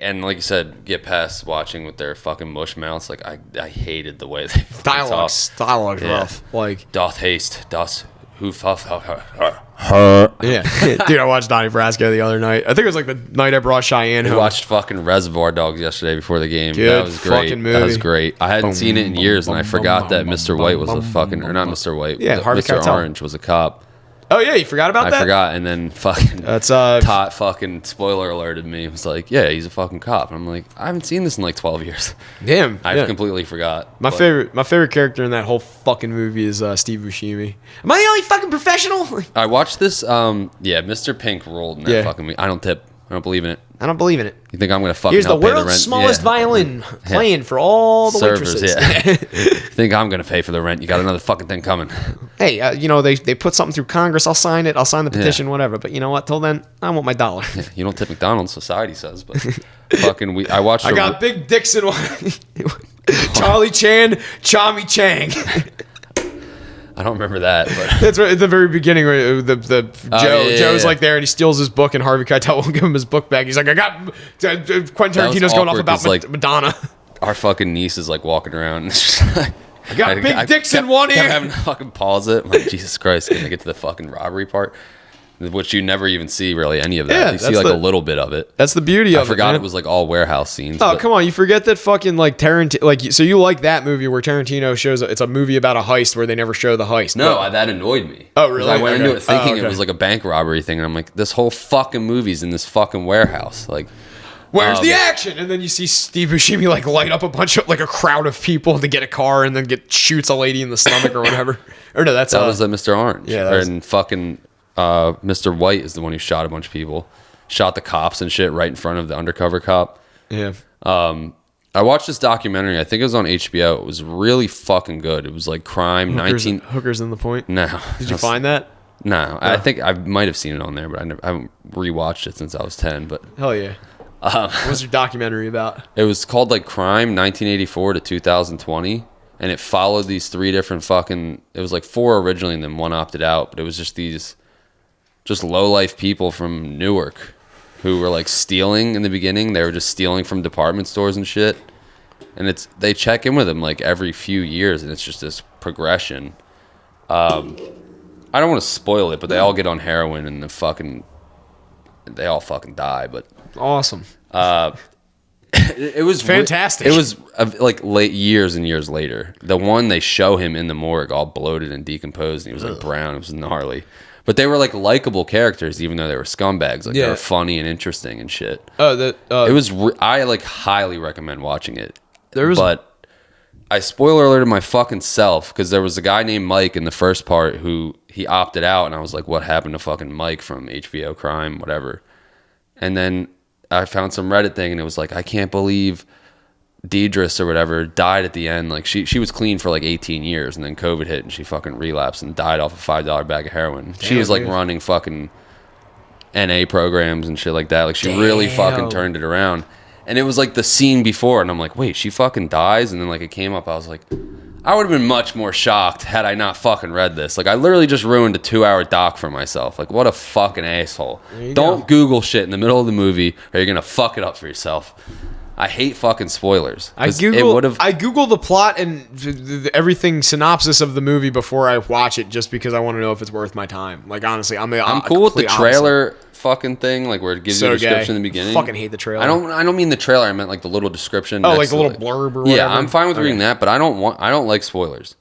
And like you said, get past watching with their fucking mush mouths. Like I hated the way they dialogue's rough. Like doth haste, doth hoof huff. Yeah, dude, I watched Donnie Brasco the other night. I think it was like the night I brought Cheyenne home. We watched fucking Reservoir Dogs yesterday before the game. Good that was great. Fucking movie. That was great. I hadn't seen it in years, and I forgot that Mr. White was a fucking, or not Mr. White. Yeah, Harvey Mr. Keitel. Orange was a cop. Oh yeah, you forgot about that? I forgot, and then fucking that's Tot fucking spoiler alerted me. It was like, yeah, he's a fucking cop. And I'm like, I haven't seen this in like 12 years. Damn, I completely forgot. My favorite character in that whole fucking movie is Steve Buscemi. Am I the only fucking professional? I watched this. Mr. Pink rolled in that fucking movie. I don't tip. I don't believe in it. I don't believe in it. You think I'm going to fucking Here's the help pay the world's rent? smallest violin playing for all the servers, waitresses. Think I'm going to pay for the rent? You got another fucking thing coming. Hey, they put something through Congress. I'll sign it. I'll sign the petition, whatever. But you know what? Till then, I want my dollar. Yeah, you don't tip McDonald's, society says. But fucking, I watched. I got Big Dixon. Charlie Chan, Chami Chang. I don't remember that, but that's right at the very beginning where Joe's like there and he steals his book and Harvey Keitel won't give him his book back. He's like, I got Quentin Tarantino's going off about Madonna. Our fucking niece is like walking around. And it's just like, I got Big Dixon one ear. I'm having to fucking pause it. I'm like, Jesus Christ, can I get to the fucking robbery part? which you never even see really any of that. Yeah, you see like a little bit of it. That's the beauty of it. I forgot it was like all warehouse scenes. Oh, come on. You forget that fucking like Tarantino, like, so you like that movie where Tarantino shows, it's a movie about a heist where they never show the heist. No, that annoyed me. Oh, really? 'Cause I went into it thinking okay. it was like a bank robbery thing. And I'm like, this whole fucking movie's in this fucking warehouse. Like, where's the action? And then you see Steve Buscemi like light up a bunch of like a crowd of people to get a car and then shoots a lady in the stomach or whatever. Or no, that was Mr. Orange. Yeah, and fucking Mr. White is the one who shot a bunch of people, shot the cops and shit right in front of the undercover cop. Yeah. I watched this documentary. I think it was on HBO. It was really fucking good. It was like crime. Hookers in the Point. No. Did you find that? No, I think I might have seen it on there, but I haven't rewatched it since I was 10. But hell yeah. What was your documentary about? It was called like Crime 1984 to 2020, and it followed these 3 different fucking. It was like 4 originally, and then 1 opted out. But it was just these, low life people from Newark, who were like stealing in the beginning. They were just stealing from department stores and shit. And they check in with them like every few years, and it's just this progression. I don't want to spoil it, but they all get on heroin and they all fucking die. But awesome. It was fantastic. It was like late years and years later. The one they show him in the morgue all bloated and decomposed, and he was like brown. It was gnarly. But they were like likable characters, even though they were scumbags. Like they were funny and interesting and shit. It was. I like highly recommend watching it. But I spoiler alerted my fucking self because there was a guy named Mike in the first part who he opted out, and I was like, what happened to fucking Mike from HBO Crime, whatever. And then I found some Reddit thing, and it was like, I can't believe Deidris or whatever died at the end. Like she was clean for like 18 years, and then COVID hit, and she fucking relapsed and died off a $5 bag of heroin. She was like running fucking NA programs and shit like that. Like she really fucking turned it around. And it was like the scene before, and I'm like, wait, she fucking dies? And then like it came up, I was like, I would have been much more shocked had I not fucking read this. Like I literally just ruined a 2-hour doc for myself. Like what a fucking asshole. Don't Google shit in the middle of the movie or you're gonna fuck it up for yourself. I hate fucking spoilers. I Google the plot and everything synopsis of the movie before I watch it, just because I want to know if it's worth my time. Like honestly, I'm cool with the trailer fucking thing, like where it gives you a description in the beginning. Fucking hate the trailer. I don't mean the trailer. I meant like the little description. Oh, like the little blurb or whatever. Yeah, I'm fine with reading that, but I don't like spoilers.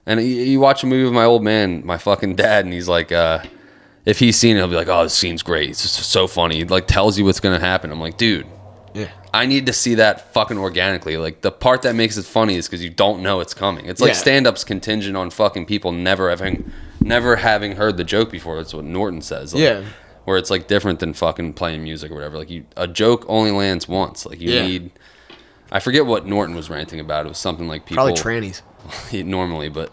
And you watch a movie with my old man, my fucking dad, and he's like, if he's seen it, he'll be like, oh, this scene's great. It's just so funny. It like tells you what's gonna happen. I'm like, dude. Yeah. I need to see that fucking organically. Like the part that makes it funny is because you don't know it's coming. It's like stand-up's contingent on fucking people never having heard the joke before. That's what Norton says. Like, where it's like different than fucking playing music or whatever. Like a joke only lands once. Like you need. I forget what Norton was ranting about. It was something like people probably trannies normally, but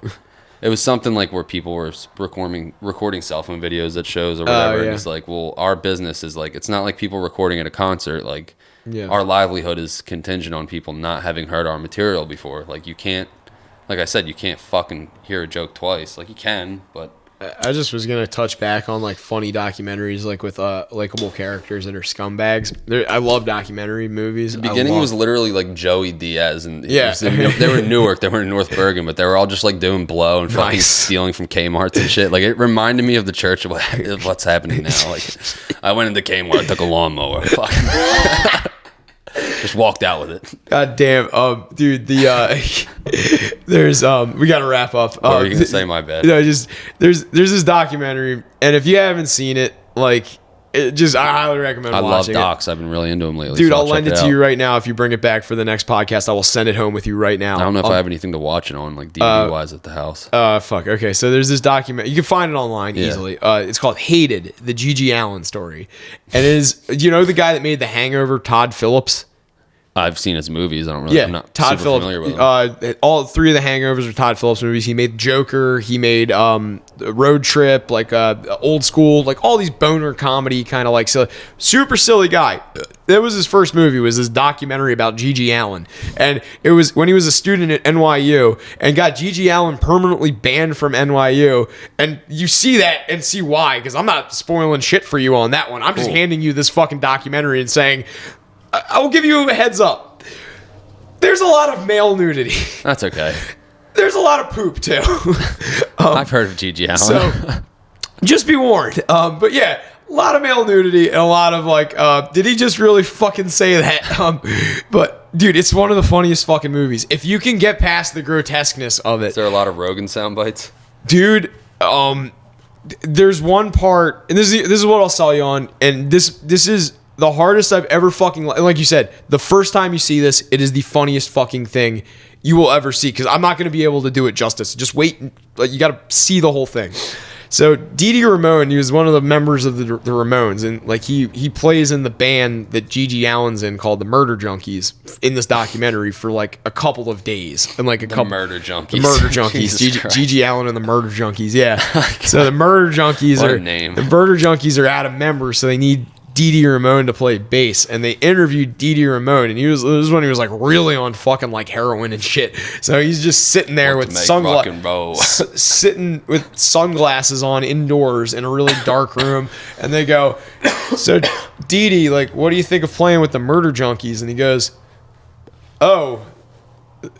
it was something like where people were recording cell phone videos at shows or whatever. And it's like, well, our business is like, it's not like people recording at a concert. Like. Yeah. Our livelihood is contingent on people not having heard our material before. Like you can't, like I said, you can't fucking hear a joke twice. Like you can, but I just was gonna touch back on like funny documentaries, like with likable characters that are scumbags. I love documentary movies. The beginning was literally like Joey Diaz, and they were in Newark, they were in North Bergen, but they were all just like doing blow and fucking stealing from Kmart's and shit. Like it reminded me of the church of what's happening now. Like I went into Kmart, took a lawnmower, fucking. Just walked out with it. God damn, dude. There's we gotta wrap up. What were you gonna say? My bad. No, just there's this documentary, and if you haven't seen it, like, I highly recommend watching it. I love docs. I've been really into them lately. Dude, I'll lend it to you right now. If you bring it back for the next podcast, I will send it home with you right now. I don't know if I have anything to watch it on, like DVD wise, at the house. Fuck. Okay, so there's this document. You can find it online easily. It's called Hated: The Gigi Allen Story, and it is, you know, the guy that made The Hangover, Todd Phillips. I've seen his movies. I'm not Todd super Phillips, familiar with him. All 3 of the Hangovers are Todd Phillips movies. He made Joker. He made Road Trip, like Old School, like all these boner comedy kind of like super silly guy. That was his first movie. Was this documentary about Gigi Allen, and it was when he was a student at NYU and got Gigi Allen permanently banned from NYU. And you see that and see why, because I'm not spoiling shit for you on that one. I'm just handing you this fucking documentary and saying, I will give you a heads up. There's a lot of male nudity. That's okay. There's a lot of poop too. I've heard of Gigi Allen. So, Just be warned. But yeah, a lot of male nudity and a lot of like, did he just really fucking say that? But dude, it's one of the funniest fucking movies. If you can get past the grotesqueness of it. Is there a lot of Rogan sound bites? Dude, there's one part, and this is what I'll sell you on, and this is the hardest I've ever fucking, like you said, the first time you see this, it is the funniest fucking thing you will ever see, because I'm not going to be able to do it justice. Just wait, like, you got to see the whole thing. So Dee Dee Ramone, he was one of the members of the Ramones, and like he plays in the band that Gigi Allen's in called the Murder Junkies in this documentary for like a couple of days, and like Murder Junkies. The Murder Junkies, Gigi Allen and the Murder Junkies, yeah. So the Murder Junkies the Murder Junkies are out of members, so they need Dee Dee Ramone to play bass, and they interviewed Dee Dee Ramone, and this was when he was like really on fucking like heroin and shit. So he's just sitting there with sitting with sunglasses on indoors in a really dark room, and they go, "So Dee Dee, like, what do you think of playing with the Murder Junkies?" And he goes, "Oh,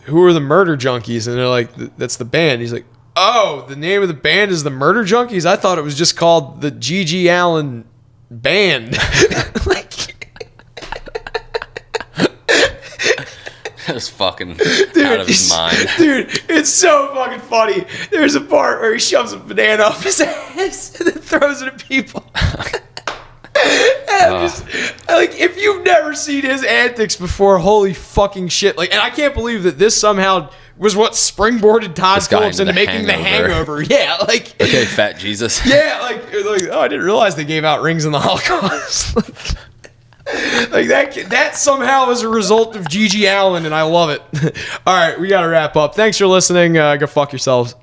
who are the Murder Junkies?" And they're like, "That's the band." He's like, "Oh, the name of the band is the Murder Junkies? I thought it was just called the Gigi Allen band." Like, that's fucking out of his mind. Dude, it's so fucking funny. There's a part where he shoves a banana up his ass and then throws it at people. Like, if you've never seen his antics before, holy fucking shit. Like, and I can't believe that this somehow was what springboarded Todd Phillips into making The Hangover. Yeah, like, okay, fat Jesus. Yeah, like, oh, I didn't realize they gave out rings in the Holocaust. Like that somehow is a result of Gigi Allen, and I love it. All right, we got to wrap up. Thanks for listening. Go fuck yourselves.